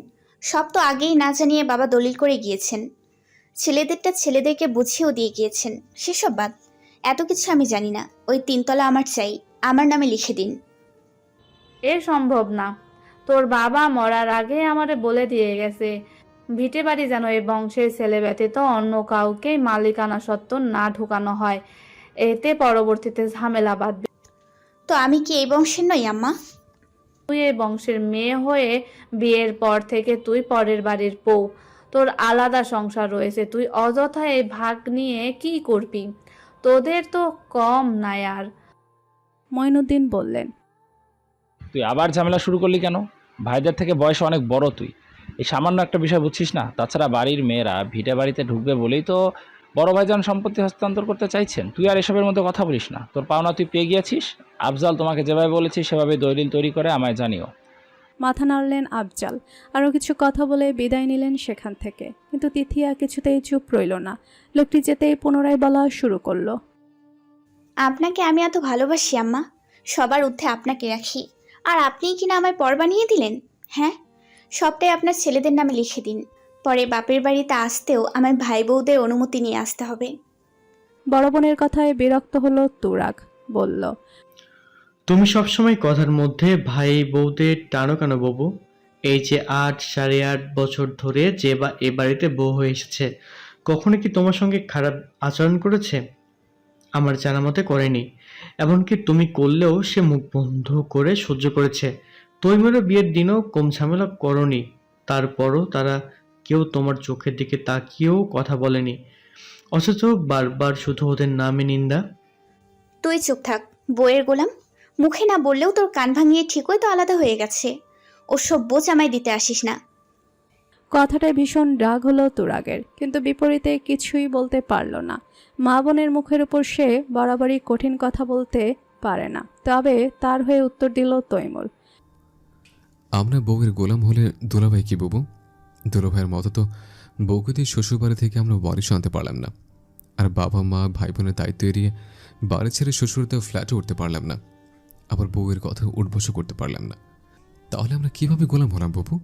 সব তো আগেই না জানিয়ে বাবা দলিল করে গিয়েছেন। ছেলেদেরটা ছেলেদেরকে বুঝিয়েও দিয়ে গিয়েছেন। সেসব বাদ, এত কিছু আমি জানি না। ওই 3 তলা আমার চাই, আমার নামে লিখে দিন। এ সম্ভব না। তোর বাবা মরার আগে আমারে বলে দিয়ে গেছে, ভিটে বাড়ি যেন এই বংশের ছেলে ব্যতীত অন্য কাউকে মালিকানা সত্ত্ব না ঢুকানো হয়, এতে পরবর্তীতে ঝামেলা বাঁধবে। তো আমি কি এই বংশের নই আম্মা? তুই এই বংশের মেয়ে হয়ে বিয়ের পর থেকে তুই পরের বাড়ির বউ। তোর আলাদা সংসার রয়েছে, তুই অযথা এই ভাগ নিয়ে কি করবি? তোদের তো কম নাই আর। মঈনুদ্দিন বললেন, তুই আবার ঝামেলা শুরু করলি কেন? ভাইদের থেকে বয়সে অনেক বড় তুই, এই সামান্য একটা বিষয় বুঝছিস না? তাছাড়া বাড়ির মেয়েরা ভিটে বাড়িতে ঢুকবে বলেই তো বড় ভাইজান সম্পত্তি হস্তান্তর করতে চাইছেন। তুই আর এসবের মধ্যে কথা বলিস না, তোর পাওনা তুই পেয়ে গিয়েছিস। আফজাল তোমাকে যেভাবে বলেছি সেভাবে দলিল তৈরি করে আমায় জানিও। মাথা নাড়লেন আফজাল। আরও কিছু কথা বলে বিদায় নিলেন সেখান থেকে। কিন্তু তিথিয়া কিছুতেই চুপ রইল না। লোকটি যেতেই পুনরায় বলা শুরু করলো, আপনাকে আমি এত ভালোবাসি আম্মা, সবার ঊর্ধ্বে আপনাকে রাখি, আর আপনিই কিনা আমায় পর বানিয়ে দিলেন। হ্যাঁ, সবটাই আপনার ছেলেদের নামে লিখে দিন। পরে বাপের বাড়িতে আসতেও আমার ভাই বউদের অনুমতি নিয়ে আসতে হবে। বড় বোনের কথায় বিরক্ত হলো তুরাগ। বলল, তুমি সবসময় কথার মধ্যে ভাই বউদের টানো কেন বাবু? এই যে 8 সাড়ে 8 বছর ধরে যে এ বাড়িতে বউ হয়ে এসেছে, কখনো কি তোমার সঙ্গে খারাপ আচরণ করেছে? আমার জানা মতে করেনি। এমনকি তুমি করলেও সে মুখ বন্ধ করে সহ্য করেছে। তৈমুরের বিয়ের দিনও কম ঝামেলা করনি, তারপরও তারা কেউ তোমার চোখের দিকে তাকিয়েও কথা বলেনি, অথচ বারবার শুধু ওদের নামে নিন্দা। তুই চুপ থাক, বইয়ের গোলাম। মুখে না বললেও তোর কান ভাঙিয়ে ঠিকই তো আলাদা হয়ে গেছে। ওসব বোঝ আমায় দিতে আসিস না। কথাটায় ভীষণ রাগ হলো তুরাগের, কিন্তু বিপরীতে কিছুই বলতে পারল না। মা বোনের মুখের উপর সে বরাবরই কঠিন কথা বলতে পারে না, তবে তার হয়ে উত্তর দিল তৈমুর। আমরা বউয়ের গোলাম হলে দুলাভাই কি বুবু? দুলাভাইয়ের মতো তো বউকে দিয়ে শ্বশুরবাড়ি থেকে আমরা বাড়ি আনতে পারলাম না, আর বাবা মা ভাই বোনের দায়িত্ব এড়িয়ে বাড়ি ছেড়ে শ্বশুরতে ফ্ল্যাটে উঠতে পারলাম না, আবার বউয়ের কথা উঠবসও করতে পারলাম না। তাহলে আমরা কিভাবে গোলাম হলাম বুবু?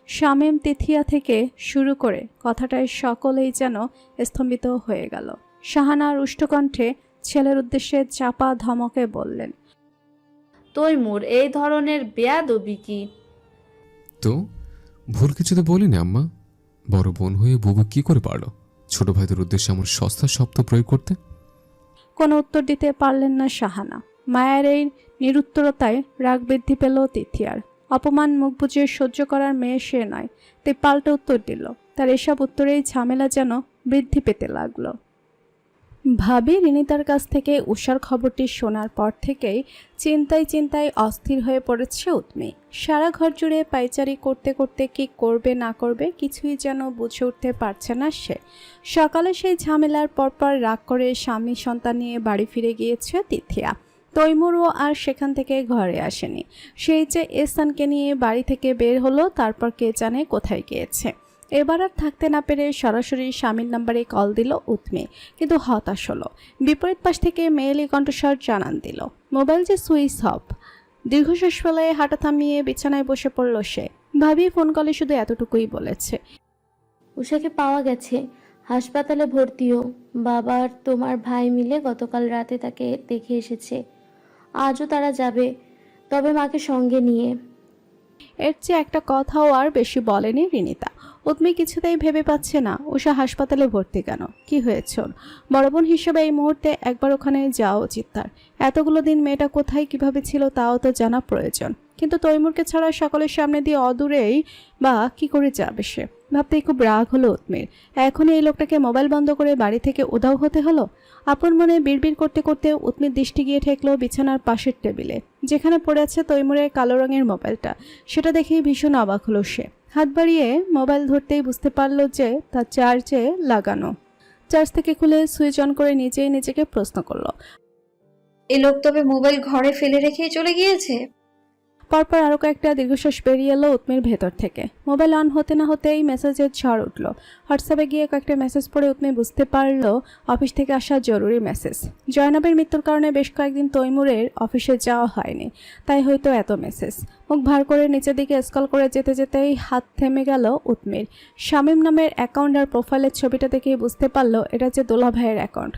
শামীম তিথিয়া থেকে শুরু করে কথাটায় সকলেই যেন স্তম্ভিত হয়ে গেল। শাহানা রুষ্টকণ্ঠে ছেলের উদ্দেশ্যে চাপা ধমকে বললেন, তৈমুর, এই ধরনের বেয়াদবি কি? তো ভুল কিছু তো বলিনি আম্মা। বড় বোন হয়ে বুবু কি করে পারলো ছোট ভাইদের উদ্দেশ্যে এমন সস্তা শব্দ প্রয়োগ করতে? কোনো উত্তর দিতে পারলেন না শাহানা। মায়ের এই নিরুত্তরতায় রাগ বৃদ্ধি পেল তিথিয়ার। অপমান মুখ বুজে সহ্য করার মেয়ে সে নয়, তাই পাল্টা উত্তর দিল। তার এসব উত্তরেই ঝামেলা যেন বৃদ্ধি পেতে লাগলো। ভাবি রিনিতার কাছ থেকে উষার খবরটি শোনার পর থেকেই চিন্তায় চিন্তায় অস্থির হয়ে পড়েছে উৎমি। সারা ঘর জুড়ে পাইচারি করতে করতে কি করবে না করবে কিছুই যেন বুঝে উঠতে পারছে না সে। সকালে সেই ঝামেলার পরপর রাগ করে স্বামী সন্তান নিয়ে বাড়ি ফিরে গিয়েছে তিথিয়া। তৈমুরও আর সেখান থেকে ঘরে আসেনি। সেই যে এসানকে নিয়ে বাড়ি থেকে বের হলো, তারপর কে জানে কোথায় গিয়েছে। এবার আর থাকতে না পেরে সরাসরি স্বামীর নাম্বারে কল দিল উৎমি, কিন্তু হতাশ হলো। বিপরীত পাশ থেকে মেয়েলি কণ্ঠস্বর জানান দিল মোবাইল যে সুইচ অফ। দীর্ঘশ্বাস ফেলে হাঁটা থামিয়ে বিছানায় বসে পড়ল সে। ভাবি ফোন কলে শুধু এতটুকুই বলেছে, উষাকে পাওয়া গেছে, হাসপাতালে ভর্তিও। বাবা আর তোমার ভাই মিলে গতকাল রাতে তাকে দেখে এসেছে। আজও তারা যাবে, তবে মাকে সঙ্গে নিয়ে। এর চেয়ে একটা কথাও আর বেশি বলেনি রিনিতা। উৎমি কিছুতেই ভেবে পাচ্ছে না উষা হাসপাতালে ভর্তি কেন, কি হয়েছে ওর। বড় বোন হিসেবে এই মুহূর্তে একবার ওখানে যাওয়া উচিত তার। এতগুলো দিন মেয়েটা কোথায় কিভাবে ছিল তাও তো জানা প্রয়োজন, কিন্তু তৈমুরকে ছাড়া সকলের সামনে দিয়ে অদূরেই বা কি করে যাবে সে। ভাবতেই খুব রাগ হলো উৎমির। এখনই এই লোকটাকে মোবাইল বন্ধ করে বাড়ি থেকে উধাও হতে হলো। আপন মনে বিড়বিড় করতে করতে উৎমির দৃষ্টি গিয়ে ঠেকলো বিছানার পাশের টেবিলে, যেখানে পড়ে আছে তৈমুরের কালো রঙের মোবাইলটা। সেটা দেখেই ভীষণ অবাক হলো সে। হাত বাড়িয়ে মোবাইল ধরতেই বুঝতে পারলো যে তা চার্জে লাগানো। চার্জ থেকে খুলে সুইচ অন করে নিজেই নিজেকে প্রশ্ন করলো, এ লোক তবে মোবাইল ঘরে ফেলে রেখেই চলে গিয়েছে? পরপর আরও কয়েকটা দীর্ঘশ্বাস বেরিয়ে এলো উৎমির ভেতর থেকে। মোবাইল অন হতে না হতেই মেসেজের ঝড় উঠল। হোয়াটসঅ্যাপে গিয়ে কয়েকটা মেসেজ পড়ে উৎমি বুঝতে পারলো অফিস থেকে আসা জরুরি মেসেজ। জয়নাবের মৃত্যুর কারণে বেশ কয়েকদিন তৈমুরের অফিসে যাওয়া হয়নি, তাই হয়তো এত মেসেজ। মুখ ভার করে নিচের দিকে স্ক্রল করে যেতে যেতেই হাত থেমে গেল উৎমির। শামীম নামের অ্যাকাউন্ট আর প্রোফাইলের ছবিটা দেখেই বুঝতে পারলো এটা যে দোলা ভাইয়ের অ্যাকাউন্ট,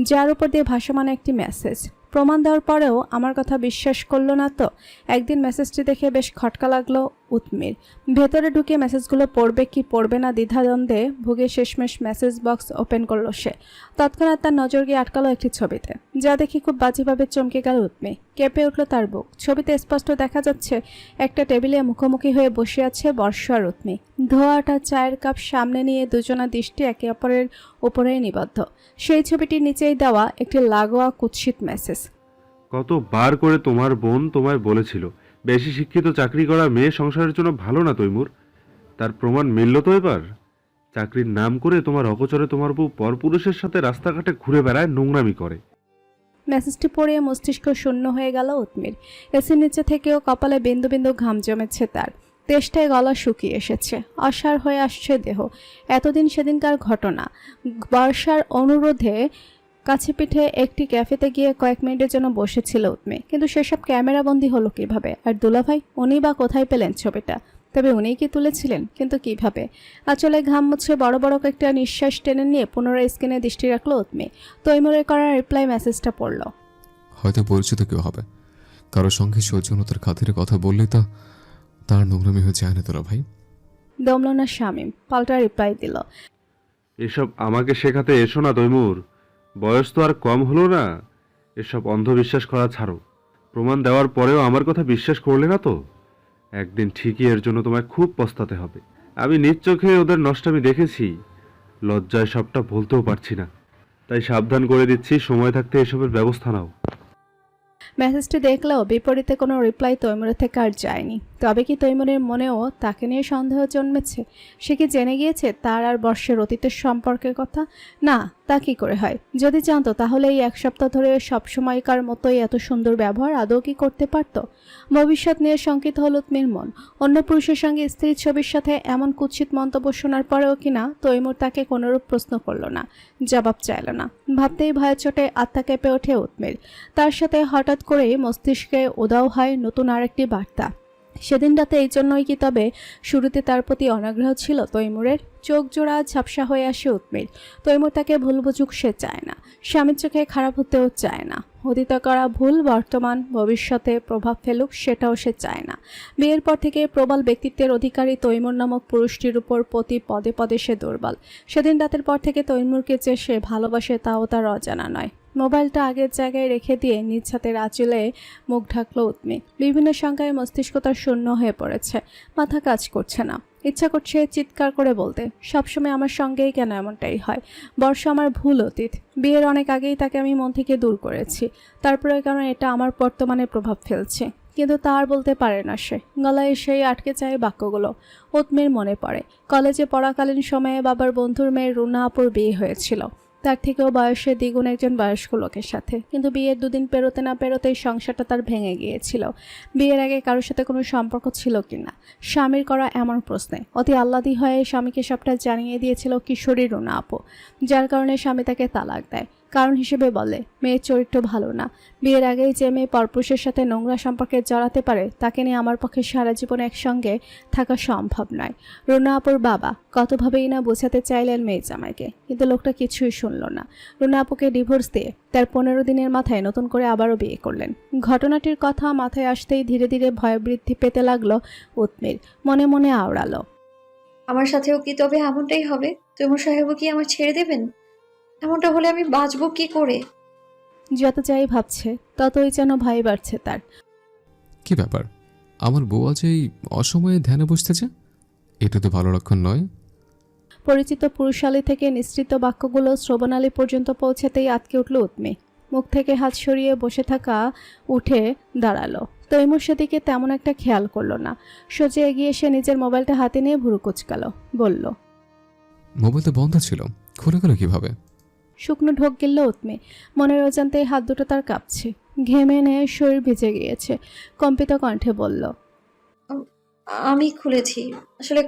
যার উপর দিয়ে ভাসমান একটি মেসেজ। প্রমাণ দেওয়ার পরেও আমার কথা বিশ্বাস করলো না তো। একদিন মেসেজটি দেখে বেশ খটকা লাগলো উৎমির। ভেতরে ঢুকে মেসেজগুলো পড়বে কি পড়বে না দ্বিধাদ্বন্দ্বে ভুগে শেষমেশ মেসেজ বক্স ওপেন করলো সে। তৎক্ষণাৎ তার নজর গিয়ে আটকালো একটি ছবিতে, যা দেখি খুব বাজেভাবে চমকে গেল উৎমি। কেঁপে উঠল তার বুক। ছবিতে স্পষ্ট দেখা যাচ্ছে একটা টেবিলে মুখোমুখি হয়ে বসে আছে বর্ষা আর উৎমি। ধোয়াটা চায়ের কাপ সামনে নিয়ে দুজনের দৃষ্টি একে অপরের উপরেই নিবদ্ধ। সেই ছবিটির নিচেই দেওয়া একটি লাগোয়া কুৎসিত মেসেজ। কতবার করে তোমার বোন তোমায় বলেছিল বেশি শিক্ষিত চাকরি করা মেয়ে সংসারের জন্য ভালো না তৈমুর। তার প্রমাণ মিলল তো এবার। চাকরির নাম করে তোমার অগোচরে তোমার বউ পরপুরুষের সাথে রাস্তাঘাটে ঘুরে বেড়ায়, নোংরামি করে। মেসেজটি পড়ে মস্তিষ্ক শূন্য হয়ে গেল উৎমির। এসির নিচে থেকেও কপালে বিন্দু বিন্দু ঘাম জমেছে তার। তেষ্টায় গলা শুকিয়ে এসেছে, অসার হয়ে আসছে দেহ। এতদিন সেদিনকার ঘটনা। বর্ষার অনুরোধে কাছে পিঠে একটি ক্যাফেতে গিয়ে কয়েক মিনিটের জন্য বসেছিল উৎমি, কিন্তু সেসব ক্যামেরাবন্দি হলো কিভাবে? আর দুলাভাই উনি বা কোথায় পেলেন ছবিটা? তবে উনিই কি তুলেছিলেন, কিন্তু কিভাবে? আঁচলে ঘাম মুছে বড় বড় কয়েকটা নিঃশ্বাস টেনে নিয়ে পুনরায় স্ক্রিনে দৃষ্টি রাখলো উৎমি। তৈমুরের করা রিপ্লাই মেসেজটা পড়ল। হয়তো পরিচিত কেউ হবে, কারোর সঙ্গে সৌজন্যতার খাতিরে কথা বললেই তা তার নোংরামি হয়ে যায় না তোরা ভাই। দমল না শামীম, পাল্টা রিপ্লাই দিল, এসব আমাকে শেখাতে এসো না তৈমুর, বয়স তো আর কম হলো না। এসব অন্ধবিশ্বাস করা ছাড়ো। প্রমাণ দেওয়ার পরেও আমার কথা বিশ্বাস করলে না তো? একদিন ঠিকই এর জন্য তোমায় খুব পস্তাতে হবে। আমি নিজ চোখে ওদের নষ্টামি দেখেছি, লজ্জায় সবটা বলতেও পারছি না। তাই সাবধান করে দিচ্ছি, সময় থাকতে এসবের ব্যবস্থা নাও। মেসেজটি দেখলেও বিপরীতে কোনো রিপ্লাই তৈমুরের থেকে আর যায়নি। তবে কি তৈমুরের মনেও তাকে নিয়ে সন্দেহ জন্মেছে? সে কি জেনে গিয়েছে তার আর বর্ষের অতীতের সম্পর্কের কথা? না, তা কি করে হয়? যদি জানতো তাহলে এই এক সপ্তাহ ধরে সবসময়কার মতোই এত সুন্দর ব্যবহার আদৌ কি করতে পারত? ভবিষ্যৎ নিয়ে শঙ্কিত হল উৎমির মন। অন্য পুরুষের সঙ্গে স্ত্রীর ছবির সাথে এমন কুৎসিত মন্তব্য শোনার পরেও কিনা তৈমুর তাকে কোনোরূপ প্রশ্ন করল না, জবাব চাইল না। ভাবতেই ভয়ের চোটে আত্মা কেঁপে ওঠে উৎমির। তার সাথে হঠাৎ করেই মস্তিষ্কে উধাও হয় নতুন আরেকটি বার্তা। সেদিন রাতে এই জন্যই কি তবে শুরুতে তার প্রতি অনাগ্রহ ছিল তৈমুরের? চোখ জোড়া ঝাপসা হয়ে আসে উৎমির। তৈমুর তাকে ভুল বুঝুক সে চায় না, স্বামীর চোখে খারাপ হতেও চায় না। অতীত করা ভুল বর্তমান ভবিষ্যতে প্রভাব ফেলুক সেটাও সে চায় না। বিয়ের পর থেকে প্রবল ব্যক্তিত্বের অধিকারী তৈমুর নামক পুরুষটির উপর প্রতি পদে পদে সে দুর্বল। সেদিন রাতের পর থেকে তৈমুরকে যে সে ভালোবাসে তাও তার অজানা নয়। মোবাইলটা আগের জায়গায় রেখে দিয়ে নিজ হাতের আঁচলে মুখ ঢাকলো উৎমি। বিভিন্ন সংখ্যায় মস্তিষ্ক তার শূন্য হয়ে পড়েছে, মাথা কাজ করছে না। ইচ্ছা করছে চিৎকার করে বলতে, সবসময় আমার সঙ্গেই কেন এমনটাই হয়? বর্ষ আমার ভুল অতীত। বিয়ের অনেক আগেই তাকে আমি মন থেকে দূর করেছি, তারপরে কারণ এটা আমার বর্তমানে প্রভাব ফেলছে। কিন্তু তা আর বলতে পারে না সে, গলায় সেই আটকে যায় বাক্যগুলো। উৎমির মনে পড়ে কলেজে পড়াকালীন সময়ে বাবার বন্ধুর মেয়ে রুনা আপুর বিয়ে হয়েছিল, তার থেকেও বয়সে দ্বিগুণ একজন বয়স্ক লোকের সাথে। কিন্তু বিয়ের দুদিন পেরোতে না পেরোতেই সংসারটা তার ভেঙে গিয়েছিল। বিয়ের আগে কারোর সাথে কোনো সম্পর্ক ছিল কিনা স্বামীর করা এমন প্রশ্নে অতি আহ্লাদি হয়ে স্বামীকে সবটা জানিয়ে দিয়েছিল কিশোরী রুনা আপু, যার কারণে স্বামী তাকে তালাক দেয়। কারণ হিসেবে বলে মেয়ের চরিত্র ভালো না। বিয়ের আগেই যে মেয়ে পরপুরুষের সাথে নোংরা সম্পর্কে জড়াতে পারে তাকে নিয়ে আমার পক্ষে সারা জীবন একসঙ্গে থাকা সম্ভব নয়। রুনা আপুর বাবা কতভাবেই না বোঝাতে চাইলেন মেয়ে জামাইকে, কিন্তু লোকটা কিছুই শুনল না। রুনা আপুকে ডিভোর্স দিয়ে তার 15 দিনের মাথায় নতুন করে আবারও বিয়ে করলেন। ঘটনাটির কথা মাথায় আসতেই ধীরে ধীরে ভয় বৃদ্ধি পেতে লাগলো উৎমির। মনে মনে আওড়ালো, আমার সাথেও কি তবে এমনটাই হবে? তৈমুর সাহেবও কি আমার ছেড়ে দেবেন? এমনটা হলে আমি বাঁচবো কি করে? যত যাই ভাবছে ততই যেন ভয় বাড়ছে তার। কি ব্যাপার, আমার বউ আজ এই অসময়ে ধ্যানে বসতেছে? এটা তো ভালো লক্ষণ নয়। পরিচিত পুরুষালী থেকে নিঃসৃত বাক্যগুলো শ্রবণালী পর্যন্ত পৌঁছাতেই আটকে উঠল উৎমি। মুখ থেকে হাত সরিয়ে বসে থাকা উঠে দাঁড়ালো। তৈমুর সেদিকে তেমন একটা খেয়াল করলো না। সোজা এগিয়ে এসে নিজের মোবাইলটা হাতে নিয়ে ভুরু কুচকালো, বলল, মোবাইলটা বন্ধ ছিল, খুলে গেল কিভাবে? শুকনো ঢোক গেল উৎমি। মনের অজান্তেই হাত দুটো তার কাঁপছে, ঘেমে নিয়ে শরীর ভিজে গিয়েছে। কম্পিত কণ্ঠে বলল, আমি খুলেছি। আসলে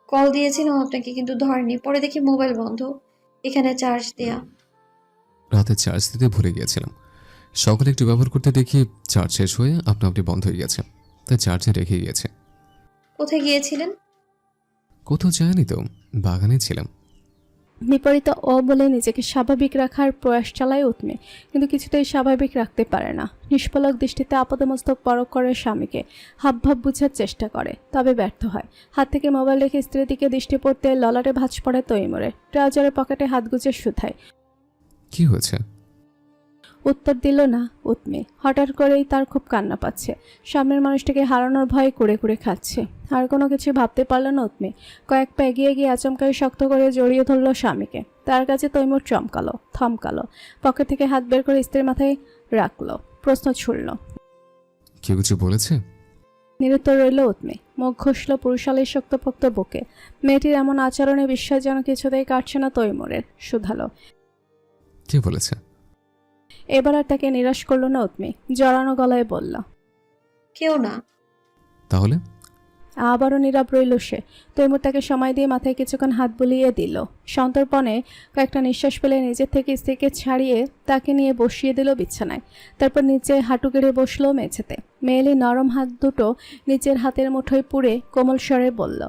কল দিয়েছিলাম আপনাকে, কিন্তু ধরেনি। পরে দেখি মোবাইল বন্ধ, এখানে চার্জ দেয়া। রাতে চার্জ দিতে ভুলে গিয়েছিলাম। সকালে একটু ব্যবহার করতে দেখি চার্জ শেষ হয়ে আপনা আপনি বন্ধ হয়ে গেছে, তাই চার্জে রেখে গিয়েছে। কোথায় গিয়েছিলেন? কোথাও যায়নি তো, বাগানে ছিলাম। বিপরীত ও বলে নিজেকে স্বাভাবিক রাখার প্রয়াস চালায় উৎমি, কিন্তু কিছুতেই স্বাভাবিক রাখতে পারে না। নিষ্পলক দৃষ্টিতে আপাদমস্তক পরখ করে স্বামীকে, হাবভাব বুঝার চেষ্টা করে, তবে ব্যর্থ হয়। হাত থেকে মোবাইল রেখে স্ত্রীর দিকে দৃষ্টি পড়তে ললাটে ভাঁজ পড়ে তৈমুরের। ট্রাউজারের পকেটে হাত গুজে শুধায়, কি হয়েছে? উত্তর দিল না উৎমি। হঠাৎ করেই তার খুব কান্না পাচ্ছে। সামনের মানুষটাকে হারানোর ভয়ে কুড়ে কুড়ে খাচ্ছে। আর কোনো কিছু ভাবতে পারল না উৎমি। কয়েক পা এগিয়ে গিয়ে আচমকাই শক্ত করে জড়িয়ে ধরল স্বামীকে। তার কাছে তৈমুর চমকালো, থমকালো। পকেট থেকে হাত বের করে স্ত্রীর মাথায় রাখলো, প্রশ্ন ছুড়ল, কেউ কিছু বলেছে? নিরুত্তর রইল উৎমি। মুখ ঘষল পুরুষালীর শক্তপোক্ত বুকে। মেয়েটির এমন আচরণে বিশ্বাস যেন কিছুতেই কাটছে না তৈমুরের। শুধালো, কে বলেছে? এবার আর তাকে নিরাশ করল না উৎমি। জড়ানো গলায় বলল, কেউ না। তাহলে? আবারও নীরব রইল সে। তৈমুর তাকে সময় দিয়ে মাথায় কিছুক্ষণ হাত বুলিয়ে দিল। সন্তর্পণে কয়েকটা নিঃশ্বাস ফেলে নিজের থেকে স্ত্রীকে ছাড়িয়ে তাকে নিয়ে বসিয়ে দিল বিছানায়। তারপর নিচে হাঁটু গেড়ে বসলো মেঝেতে। মেয়েলি নরম হাত দুটো নিজের হাতের মুঠোয় পুড়ে কোমল স্বরে বলল,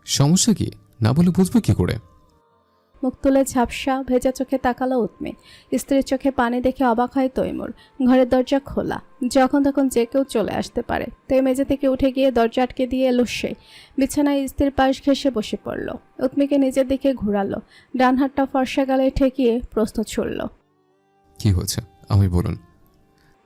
সমস্যা কি? না বলে বুঝবো কি করে? মুখ তুলে ঝাপসা ভেজা চোখে তাকালো উৎমি। স্ত্রীর চোখে পানি দেখে অবাক হয় তৈমুর। ঘরের দরজা খোলা, যখন তখন যে কেউ চলে আসতে পারে। তাই মেঝে থেকে উঠে গিয়ে দরজা আটকে দিয়ে এলো সে। বিছানায় স্ত্রীর পাশ ঘেঁষে বসে পড়ল। উৎমিকে নিজের দিকে ঘুরালো, ডান হাতটা ফর্সা গালে ঠেকিয়ে প্রশ্ন ছুড়ল, কি হয়েছে আমি বলুন।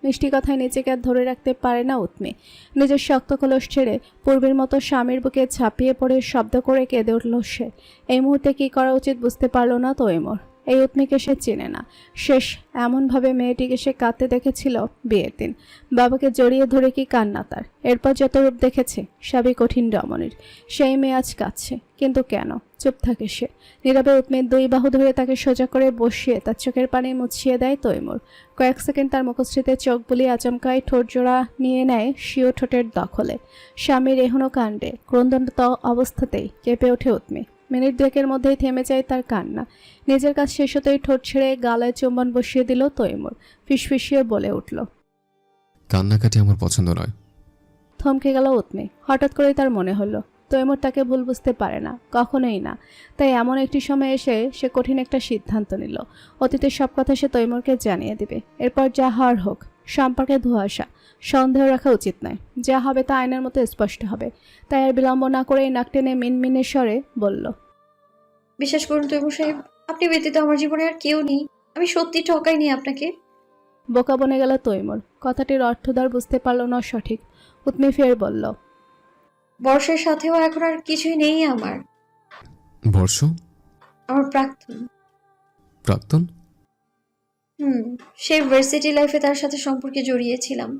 মিষ্টি কথায় নিজেকে আর ধরে রাখতে পারে না উৎমি। নিজের শক্ত কলস ছেড়ে পূর্বের মতো স্বামীর বুকে ঝাঁপিয়ে পড়ে শব্দ করে কেঁদে উঠল সে। এই মুহূর্তে কী করা উচিত বুঝতে পারল না তৈমুর। এই উৎমিকে সে চেনে না। শেষ এমনভাবে মেয়েটিকে সে কাঁদতে দেখেছিল বিয়ের দিন। বাবাকে জড়িয়ে ধরে কি কান্না তার। এরপর যত রূপ দেখেছে সবই কঠিন রমণীর। সেই মেয়ে আজ কাঁদছে, কিন্তু কেন? চুপ থাকে সে। নীরবে উৎমির দুই বাহু ধরে তাকে সোজা করে বসিয়ে তার চোখের পানি মুছিয়ে দেয় তৈমুর। কয়েক সেকেন্ড তার মুখশ্রীতে চোখ বুলিয়ে আচমকায় ঠোঁট জোড়া নিয়ে নেয় স্বীয় ঠোঁটের দখলে। স্বামীর এহনো কাণ্ডে ক্রন্দনত অবস্থাতেই কেঁপে ওঠে উৎমি। মিনিট দুয়েকের মধ্যেই থেমে যায় তার কান্না। নিজের কাজ শেষ হতেই ঠোঁট ছেড়ে গালায় চুম্বন বসিয়ে দিল তৈমুর। ফিসফিসিয়ে বলে উঠল, কান্নাকাটি আমার পছন্দ নয়। থমকে গেল উৎমি। হঠাৎ করেই তার মনে হলো তৈমুর তাকে ভুল বুঝতে পারে না, কখনোই না। তাই এমন একটি সময় এসে সে কঠিন একটা সিদ্ধান্ত নিল। অতীতের সব কথা সে তৈমুরকে জানিয়ে দিবে। এরপর যা হওয়ার হোক। সম্পর্কে ধোঁয়াশা, সন্দেহ রাখা উচিত নয়। যা হবে তা আয়নার মতো স্পষ্ট হবে। তাই আর বিলম্ব না করে নাক টেনে মিনমিনে স্বরে বলল, বিশ্বাস করুন তৈমুর সাহেব, আপনি ব্যতীত আমার জীবনে আর কেউ নেই। আমি সত্যি ঠকাইনি আপনাকে। বোকা বনে গেল তৈমুর। কথাটির অর্থদ্বার বুঝতে পারল না সঠিক। উৎমি ফের বলল, বর্ষের সাথেও এখন আর কিছুই নেই আমার। বর্ষ? আমার প্রাক্তন। প্রাক্তন? সেই ভার্সিটি লাইফে তার সাথে সম্পর্কে জড়িয়েছিলাম।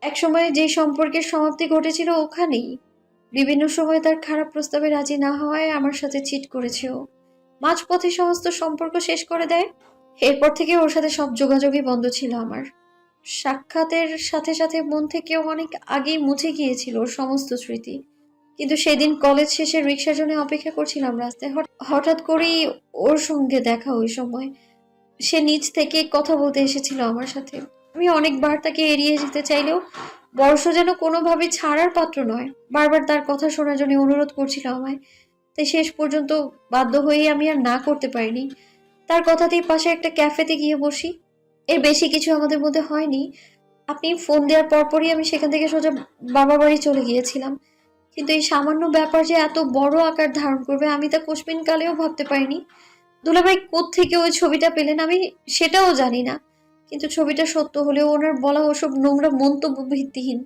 এক সময় যে সম্পর্কের সমাপ্তি ঘটেছিল ওখানেই। বিভিন্ন সময় তার খারাপ প্রস্তাবে রাজি না হওয়ায় আমার সাথে চিট করেছে ও। মাঝপথে সমস্ত সম্পর্ক শেষ করে দেয়। এরপর থেকে ওর সাথে সব যোগাযোগই বন্ধ ছিল আমার। সাক্ষাতের সাথে সাথে মন থেকে অনেক আগেই মুছে গিয়েছিল ওর সমস্ত স্মৃতি। কিন্তু সেদিন কলেজ শেষে রিক্সার জন্য অপেক্ষা করছিলাম রাস্তায়। হঠাৎ করেই ওর সঙ্গে দেখা। ওই সময় সে নিজ থেকে কথা বলতে এসেছিল আমার সাথে। আমি অনেকবার তাকে এড়িয়ে যেতে চাইলেও বর্ষ যেন কোনোভাবে ছাড়ার পাত্র নয়। বারবার তার কথা শোনার জন্য অনুরোধ করছিল আমায়। তাই শেষ পর্যন্ত বাধ্য হয়ে আমি আর না করতে পারিনি। তার কথাতেই পাশে একটা ক্যাফেতে গিয়ে বসি। এর বেশি কিছু আমাদের মধ্যে হয়নি। আপনি ফোন দেওয়ার পরপরই আমি সেখান থেকে সোজা বাবা বাড়ি চলে গিয়েছিলাম। কিন্তু এই সামান্য ব্যাপার যে এত বড় আকার ধারণ করবে আমি তা কোশ্মিন কালেও ভাবতে পারিনি। দুলাভাই কোত্থেকে ওই ছবিটা পেলেন আমি সেটাও জানি না। কিন্তু ছবিটা সত্য হলেও ওনার বলা ওসব নোংরা মন্তব্য ভিত্তিহীন।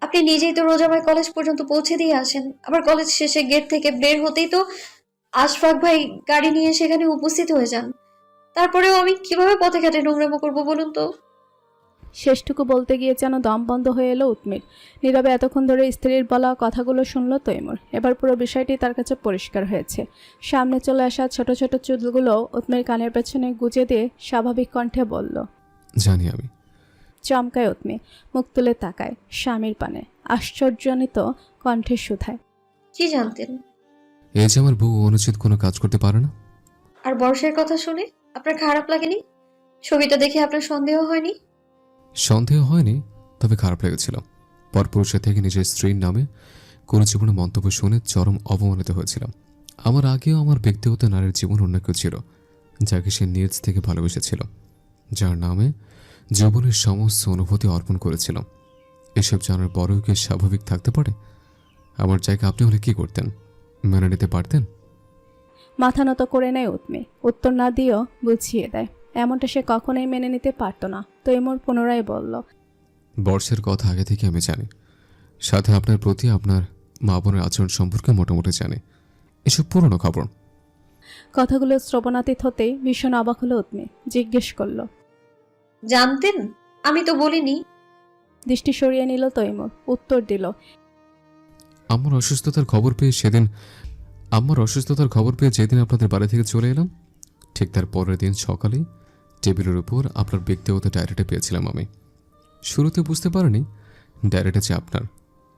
আপনি নিজেই তো রোজামায় কলেজ পর্যন্ত পৌঁছে দিয়ে আসেন। আবার কলেজ শেষে গেট থেকে বের হতেই তো আশফাক ভাই গাড়ি নিয়ে সেখানে উপস্থিত হয়ে যান। তারপরেও আমি কিভাবে পথে ঘাটে নোংরামো করবো বলুন তো? শেষটুকু বলতে গিয়ে যেন দম বন্ধ হয়ে এলো উৎমির। নীরবে এতক্ষণ ধরে স্ত্রীর বলা কথাগুলো শুনল তৈমুর। এবার পুরো বিষয়টি তার কাছে পরিষ্কার হয়েছে। সামনে চলে আসা ছোট ছোট চুলগুলো উৎমির কানের পেছনে গুজে দিয়ে স্বাভাবিক কণ্ঠে বলল, জানি আমি। চমকায় উৎমি, মুখ তুলে তাকায় স্বামীর পানে। আশ্চর্যজনিত কণ্ঠে শুধায়, কি জানতেন? এই যে আমার বউ অনুচিত কোনো কাজ করতে পারে না। আর বর্ষের কথা শুনে আপনার খারাপ লাগেনি? ছবিটা দেখে আপনার সন্দেহ হয়নি? সন্দেহ হয়নি, তবে খারাপ লেগেছিল। পরপুরুষের থেকে নিজের স্ত্রীর নামে কোনো জীবনে মন্তব্য শুনে চরম অপমানিত হয়েছিলাম। আমার আগেও আমার ব্যক্তিগত নারীর জীবন অন্য কেউ ছিল, যাকে সে নিজ থেকে ভালোবেসেছিল, যার নামে জীবনের সমস্ত অনুভূতি অর্পণ করেছিল। এসব জানার পরেও কি স্বাভাবিক থাকতে পারে? আমার জায়গা আপনি হলে কি করতেন? মেনে নিতে পারতেন? মাথা নত করে নেয় উৎমি। উত্তর না দিয়েও বুঝিয়ে দেয় এমনটা সে কখনোই মেনে নিতে পারত না। তৈমুর পুনরায় বলল, বর্ষের কথা আগে থেকে আমি জানি, সাথে আপনার প্রতি আপনার মা বোনের আচরণ সম্পর্কে মোটামুটি জানি। এসব পুরনো খবর। কথাগুলো শ্রবণাতীত হতেই ভীষণ অবাক হলো উৎমি। জিজ্ঞেস করল, জানতেন? আমি তো বলিনি। দৃষ্টি সরিয়ে নিল তৈমুর। উত্তর দিল, আমার অসুস্থতার খবর পেয়ে যেদিন আপনাদের বাড়ি থেকে চলে এলাম, ঠিক তার পরের দিন সকালে টেবিলের উপর আপনার ব্যক্তিগত ডায়েরিটা পেয়েছিলাম আমি। শুরুতে বুঝতে পারিনি ডায়েরিটা যে আপনার।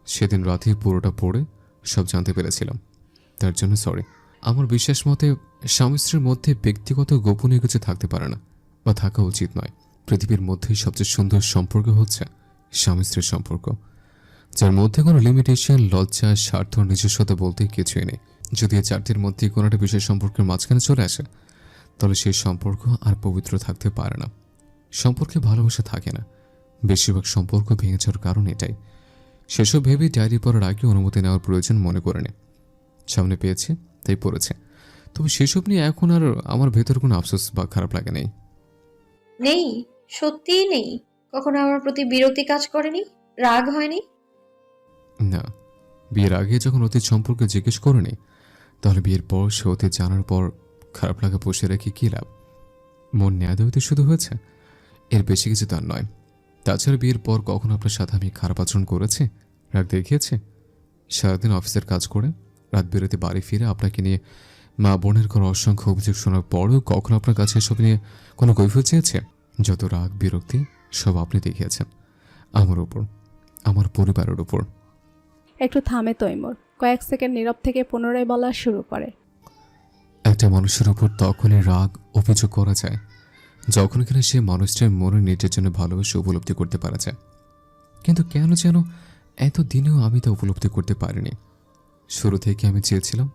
সেদিন রাতেই পুরোটা পড়ে সব জানতে পেরেছিলাম। তার জন্য সরি। আমার বিশ্বাস মতে স্বামী স্ত্রীর মধ্যে ব্যক্তিগত গোপনীয় কিছু থাকতে পারে না, বা থাকা উচিত নয়। পৃথিবীর মধ্যেই সবচেয়ে সুন্দর সম্পর্ক হচ্ছে স্বামী স্ত্রীর সম্পর্ক, যার মধ্যে কোনো লিমিটেশন, লজ্জা, স্বার্থ, নিজস্বতা বলতে কিছুই নেই। যদি এই চারটির মধ্যে কোনো একটা বিষয় সম্পর্কের মাঝখানে চলে আসে, তাহলে সেই সম্পর্ক আর পবিত্র থাকতে পারে না। সম্পর্কে ভালোবাসা থাকে না। বেশিরভাগ সম্পর্ক ভেঙে যাওয়ার কারণ এটাই। সেসব ভেবেই ডায়েরি পড়ার আগে অনুমতি নেওয়ার প্রয়োজন মনে করেনি। সামনে পেয়েছে তাই পড়েছে। তবে সেসব নিয়ে এখন আর আমার ভেতর কোনো আফসোস বা খারাপ লাগে নেই। নেই? সত্যিই নেই? কখনো আমার প্রতি বিরক্তি কাজ করেনি, রাগ হয়নি? না, বিয়ের আগে যখন অতীত সম্পর্কে জিজ্ঞেস করেনি, তাহলে বিয়ের পর সে অতীত জানার পর খারাপ লাগা বসে রেখে কী লাভ? মন নেয়াদে হইতে শুধু হয়েছে, এর বেশি কিছু তার নয়। তাছাড়া বিয়ের পর কখনো আপনার সাথে আমি খারাপ আচরণ করেছি, রাগ দেখিয়েছি? সারাদিন অফিসের কাজ করে রাত বেরোতে বাড়ি ফিরে আপনাকে নিয়ে মা বোনের কোনো অসংখ্য অভিযোগ শোনার পরেও কখনো আপনার কাছে এসব নিয়ে কোনো কৈফিয়ত চেয়েছে? যত রাগ বিরক্তি সব আপনি দেখিয়েছেন আমার উপর, আমার পরিবারের উপর। একটু থামে তৈমুর, কয়েক সেকেন্ড নীরব থেকে পুনরায় বলা শুরু করে। একটা মানুষের উপর তখনই রাগ অভিযোগ করা যায় যখন কিনা সে মানুষটার মনে নিজের জন্য ভালোবাসা উপলব্ধি করতে পারা যায়। কিন্তু কেন যেন এতদিনেও আমি তা উপলব্ধি করতে পারিনি। শুরু থেকে আমি চেয়েছিলাম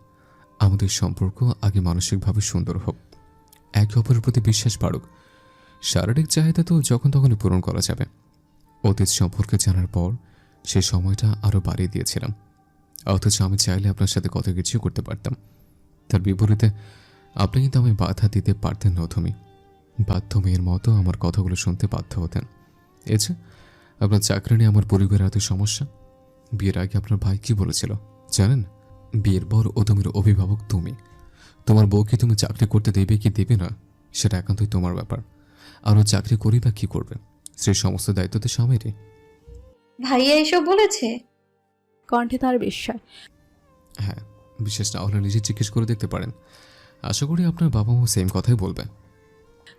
আমাদের সম্পর্ক আগে মানসিকভাবে সুন্দর হোক, একে অপরের প্রতি বিশ্বাস বাড়ুক। শারীরিক চাহিদা তো যখন তখনই পূরণ করা যাবে। অতীত সম্পর্কে জানার পর সে সময়টা আরও বাড়িয়ে দিয়েছিলাম, অথচ আমি চাইলে আপনার সাথে কত কিছু করতে পারতাম। তার বিপরীতে আপনি কিন্তু আমায় বাধা দিতে পারতেন না। তুমি বাধ্য মেয়ের মতো আমার কথাগুলো শুনতে বাধ্য হতেন। এছে আপনার চাকরি নিয়ে আমার পরিবারের এত সমস্যা। বিয়ের আগে আপনার ভাই কি বলেছিল জানেন? বিয়ের পর অদমির অভিভাবক তুমি। তোমার বউকে তুমি চাকরি করতে দেবে কি দেবে না সেটা একান্তই তোমার ব্যাপার। আর ও চাকরি করি বা কী করবে, সেই সমস্ত দায়িত্ব তো স্বামীরই। ভাইয়া এসব বলেছে? কণ্ঠে তার বিস্ময়। হ্যাঁ, বিশেষ না হলে নিজে জিজ্ঞেস করে দেখতে পারেন। আশা করি আপনার বাবা মা সেম কথাই বলবে।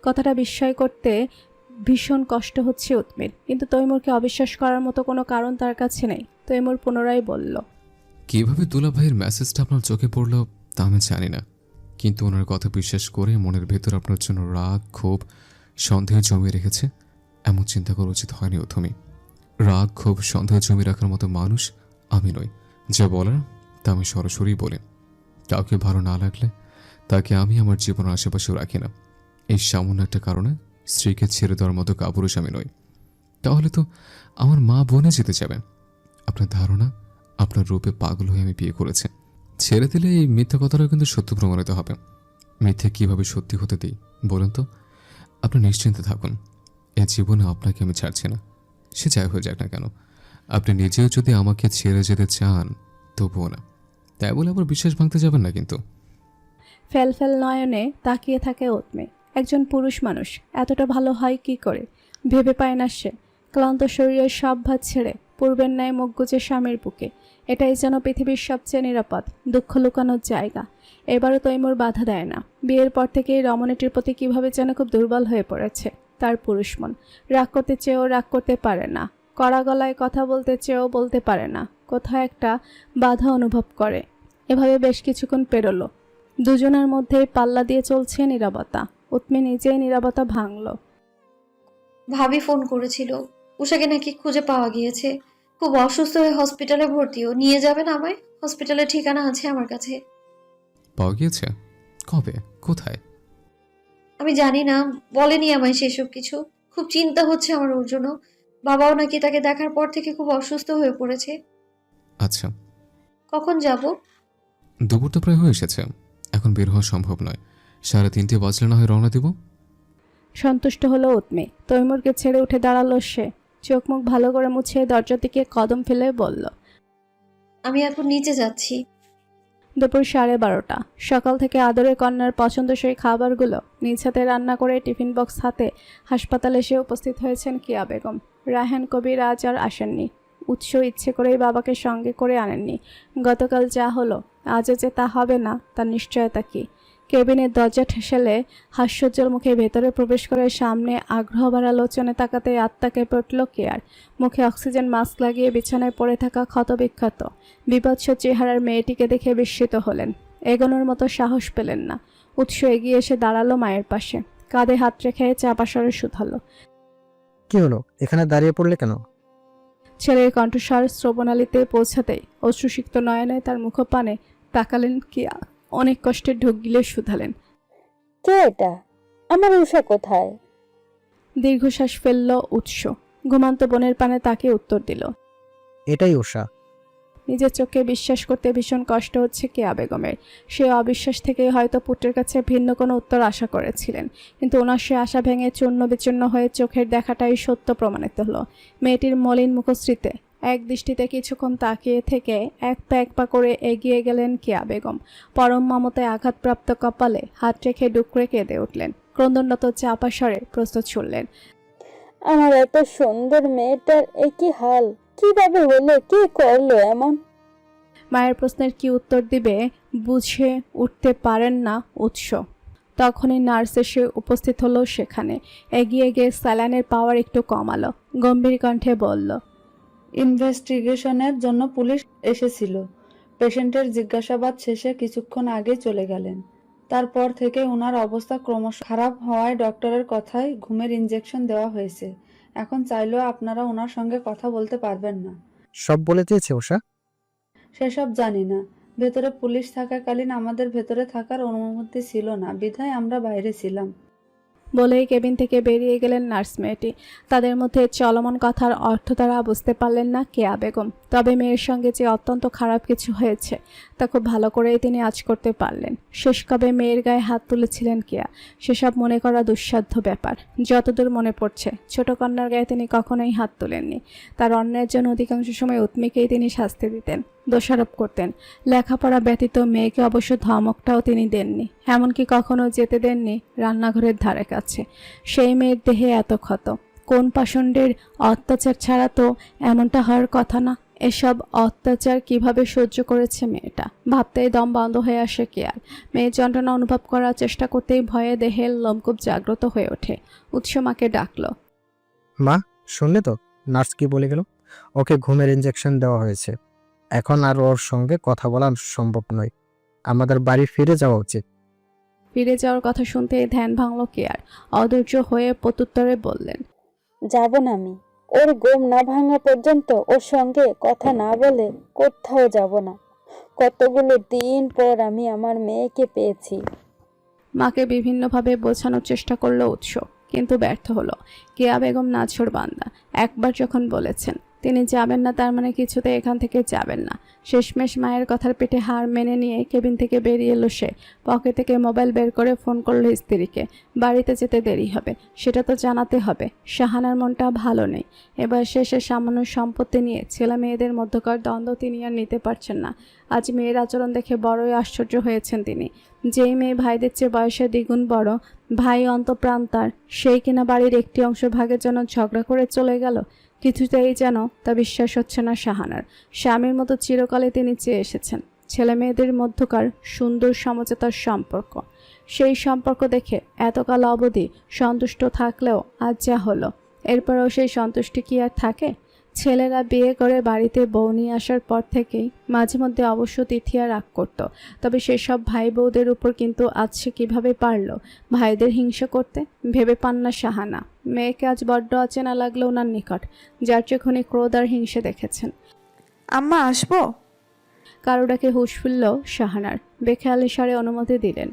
কথাটা বিস্ময় করতে ভীষণ কষ্ট হচ্ছে উৎমির, কিন্তু তৈমুরকে অবিশ্বাস করার মতো কোনো কারণ তার কাছে নেই। তৈমুর পুনরায় বলল, কীভাবে দুলা ভাইয়ের মেসেজটা আপনার চোখে পড়লো তা আমি জানি না, কিন্তু ওনার কথা বিশ্বাস করে মনের ভেতর আপনার জন্য রাগ ক্ষোভ সন্দেহ জমিয়ে রেখেছে এমন চিন্তা করা উচিত হয়নি। তুমি রাগ ক্ষোভ সন্দেহ জমিয়ে রাখার মতো মানুষ আমি নই। যা বলার তা আমি সরাসরি বলি। কাউকে ভালো না লাগলে তাকে আমি আমার জীবনের আশেপাশেও রাখি না। এই সামান্য একটা কারণে স্ত্রীকে ছেড়ে দেওয়ার মতো কাপুরুষ আমি নই। তাহলে তো আমার মা বনে যেতে যাবে। আপনার ধারণা আপনার রূপে পাগল হয়ে আমি বিয়ে করেছি। ছেড়ে দিলে এই মিথ্যা কথাটাও কিন্তু সত্য প্রমাণিত হবে। মিথ্যে কীভাবে সত্যি হতে দিই বলুন তো? আপনি নিশ্চিন্তে থাকুন, এই জীবনে আপনাকে আমি ছাড়ছি না, সে যাই হয়ে যাক না কেন। আপনি নিজেও যদি আমাকে ছেড়ে যেতে চান তবুও না। তাই বলে আবার বিশ্বাস ভাঙতে যাবেন না কিন্তু। ফেল ফেল নয়নে তাকিয়ে থাকে উৎমে। একজন পুরুষ মানুষ এতটা ভালো হয় কি করে ভেবে পায় না সে। ক্লান্ত শরীরের সব ভাত ছেড়ে পূর্বের ন্যায় মুখ গুজে স্বামীর বুকে। এটাই যেন পৃথিবীর সবচেয়ে নিরাপদ দুঃখ লুকানোর জায়গা। এবারও তৈমুর বাধা দেয় না। বিয়ের পর থেকেই রমণীটির প্রতি কীভাবে যেন খুব দুর্বল হয়ে পড়েছে তার পুরুষ মন। রাগ করতে চেয়েও রাগ করতে পারে না, কড়া গলায় কথা বলতে চেয়েও বলতে পারে না, কোথাও একটা বাধা অনুভব করে। এভাবে বেশ কিছুক্ষণ পেরোলো। দুজনের মধ্যেই পাল্লা দিয়ে চলছে নীরবতা। উৎমি নিজেই নীরবতা ভাঙল। ভাবি ফোন করেছিল, উষাকে নাকি খুঁজে পাওয়া গিয়েছে। খুব অসুস্থ হয়ে হসপিটালে ভর্তিও। নিয়ে যাবেন আমায়? হসপিটালের ঠিকানা আছে আমার কাছে। পাওয়া গিয়েছে? কবে, কোথায়? আমি জানি না, বলেনি আমায় সেসব কিছু। খুব চিন্তা হচ্ছে আমার ওর জন্য। বাবাও নাকি তাকে দেখার পর থেকে খুব অসুস্থ হয়ে পড়েছে। আচ্ছা, কখন যাব? দুপুর তো প্রায় হয়ে এসেছে, এখন বের হওয়া সম্ভব নয়। 3:30 বাজলে না হয় রওনা দিব। সন্তুষ্ট হলো উৎমি। তৈমুরকে ছেড়ে উঠে দাঁড়ালো সে। চোখ মুখ ভালো করে মুছে দরজার দিকে কদম ফেলে বলল, আমি এখন নিচে যাচ্ছি। দুপুর 12:30। সকাল থেকে আদরে কন্যার পছন্দসই খাবারগুলো নিজ হাতে রান্না করে টিফিন বক্স হাতে হাসপাতালে এসে উপস্থিত হয়েছেন কিয়া বেগম। রায়হান কবির আজ আর আসেননি। উৎস ইচ্ছে করেই বাবাকে সঙ্গে করে আনেননি। গতকাল যা হলো আজও যে তা হবে না তার নিশ্চয়তা কি? কেবিনের দরজা ঠেসালে হাস্যোজ্জ্বল মুখে ভেতরে প্রবেশ করে সামনে আগ্রহভরা আলোচনে তাকাতে আত্মা কেঁপে উঠল কেয়ার। মুখে অক্সিজেন মাস্ক লাগিয়ে বিছানায় পড়ে থাকা ক্ষতবিক্ষত বিভৎস চেহারার মেয়েটিকে দেখে বিস্মিত হলেন। এগোনোর মতো সাহস পেলেন না। উৎস এগিয়ে এসে দাঁড়ালো মায়ের পাশে। কাঁধে হাত রেখে চাপা স্বরে শুধালো, কি হলো, এখানে দাঁড়িয়ে পড়লে কেন? ছেলের কণ্ঠস্বর শ্রবণালীতে পৌঁছাতেই অশ্রুসিক্ত নয়নে তার মুখপানে তাকালেন কিয়া। অনেক কষ্টে ঢোক গিলে শুধালেন, কে এটা? আমার উষা কোথায়? দীর্ঘশ্বাস ফেলল উৎস। ঘুমান্ত বোনের পানে তাকে উত্তর দিল, এটাই উষা। নিজের চোখে বিশ্বাস করতে ভীষণ কষ্ট হচ্ছে কেয়া বেগমের। সে অবিশ্বাস থেকেই হয়তো পুত্রের কাছে ভিন্ন কোনো উত্তর আশা করেছিলেন, কিন্তু ওনার সে আশা ভেঙে চূর্ণ বিচূর্ণ হয়ে চোখের দেখাটাই সত্য প্রমাণিত হলো। মেয়েটির মলিন মুখশ্রীতে এক দৃষ্টিতে কিছুক্ষণ তাকিয়ে থেকে এক পা করে এগিয়ে গেলেন কেয়া বেগম। পরম মমতায় আঘাতপ্রাপ্ত কপালে হাত রেখে ডুকরে কেঁদে উঠলেন। ক্রন্দনরত চাপা স্বরে প্রস্তুত ছুড়লেন, আমার এত সুন্দর মেয়েটার একই হাল, কিভাবে হলো, কি করলো এমন? মায়ের প্রশ্নের কি উত্তর দিবে বুঝে উঠতে পারেন না উৎস। তখনই নার্স এসে উপস্থিত হলো সেখানে। এগিয়ে গিয়ে স্যালাইনের পাওয়ার একটু কমালো, গম্ভীর কণ্ঠে বলল, ইনভেস্টিগেশনের জন্য পুলিশ এসেছিল। পেশেন্টের জিজ্ঞাসাবাদ শেষে কিছুক্ষণ আগে চলে গেলেন। তারপর থেকে ওনার অবস্থা ক্রমশ খারাপ হওয়ায় ডক্টরের কথায় ঘুমের ইনজেকশন দেওয়া হয়েছে। এখন চাইলেও আপনারা ওনার সঙ্গে কথা বলতে পারবেন না। সব বলে দিয়েছে উষা? সেসব জানি না। ভেতরে পুলিশ থাকাকালীন আমাদের ভেতরে থাকার অনুমতি ছিল না, বিধায় আমরা বাইরে ছিলাম। বলেই কেবিন থেকে বেরিয়ে গেলেন নার্স মেয়েটি। তাদের মধ্যে চলমান কথার অর্থ তারা বুঝতে পারলেন না কেয়া বেগম। তবে মেয়ের সঙ্গে যে অত্যন্ত খারাপ কিছু হয়েছে তা খুব ভালো করেই তিনি আজ করতে পারলেন। শেষ কবে মেয়ের গায়ে হাত তুলেছিলেন কেয়া, সেসব মনে করা দুঃসাধ্য ব্যাপার। যতদূর মনে পড়ছে ছোট কন্যার গায়ে তিনি কখনোই হাত তোলেননি। তার অন্যের জন্য অধিকাংশ সময় উৎমিকেই তিনি শাস্তি দিতেন, দোষারোপ করতেন। লেখাপড়া ব্যতীত মেয়েকে অবশ্য ধমকটাও তিনি দেননি, এমনকি কখনো যেতে দেননি রান্নাঘরের ধারে কাছে। সেই মেয়ের দেহে এত ক্ষত, কোন পাষণ্ডের অত্যাচার ছাড়া তো এমনটা হওয়ার কথা না। এসব অত্যাচার কিভাবে সহ্য করেছে মেয়েটা, ভাবতেই দম বন্ধ হয়ে আসে কেয়ার। মেয়ের যন্ত্রণা অনুভব করার চেষ্টা করতেই ভয়ে দেহের লোমকূপ জাগ্রত হয়ে ওঠে। উৎস মাকে ডাকলো, মা শুনলে তো নার্স কি বলে গেল? ওকে ঘুমের ইনজেকশন দেওয়া হয়েছে। এখন আর ওর সঙ্গে কথা বলা সম্ভব নয়। আমাদের বাড়ি ফিরে যাওয়া উচিত। ফিরে যাওয়ার কথা শুনতেই ধ্যান ভাঙল কেয়ার। অধৈর্য হয়ে প্রত্যুত্তরে বললেন, যাব না আমি। ওর ঘুম না ভাঙা পর্যন্ত ওর সঙ্গে কথা না বলে কোথাও যাব না। কতগুলো দিন পর আমি আমার মেয়েকে পেয়েছি। মাকে বিভিন্নভাবে বোঝানোর চেষ্টা করলো উৎস, কিন্তু ব্যর্থ হলো। কেয়া বেগম নাছোড় বান্দা। একবার যখন বলেছেন তিনি যাবেন না, তার মানে কিছুতে এখান থেকে যাবেন না। শেষমেশ মায়ের কথার পেটে হার মেনে নিয়ে কেবিন থেকে বেরিয়ে এলো সে। পকেট থেকে মোবাইল বের করে ফোন করলো স্ত্রীকে। বাড়িতে যেতে দেরি হবে সেটা তো জানাতে হবে। শাহানার মনটা ভালো নেই। এবার শেষে সামান্য সম্পত্তি নিয়ে ছেলে মেয়েদের মধ্যকার দ্বন্দ্ব তিনি আর নিতে পারছেন না। আজ মেয়ের আচরণ দেখে বড়ই আশ্চর্য হয়েছেন তিনি। যেই মেয়ে ভাইদের চেয়ে বয়সে দ্বিগুণ বড়, ভাই অন্তঃপ্রাণ তার, সেই কিনা বাড়ির একটি অংশ ভাগের জন্য ঝগড়া করে চলে গেল। কিছুতেই যেন তা বিশ্বাস হচ্ছে না শাহানার। স্বামীর মতো চিরকালে তিনি চেয়ে এসেছেন ছেলে মেয়েদের মধ্যকার সুন্দর সমঝোতার সম্পর্ক। সেই সম্পর্ক দেখে এতকাল অবধি সন্তুষ্ট থাকলেও আজ যা হলো, এরপরেও সেই সন্তুষ্টি কি আর থাকে? ছেলেরা বিয়ে করে বাড়িতে বউ নিয়ে আসার পর থেকেই মাঝে মধ্যে অবশ্য তিথিয়া রাগ করত, তবে সেসব ভাই বউদের উপর কিন্তু আজ সে কীভাবে পারল ভাইদের হিংসা করতে? ভেবে পান না শাহানা। মেয়েকে আজ বড্ড অচেনা লাগলো ওনার নিকট, যার চোখে ক্রোধ আর হিংসে দেখেছেন। আম্মা আসবো? কারো ডাকে হুঁশ ফিরল শাহানার। বেখেয়ালি স্বরে অনুমতি দিলেন।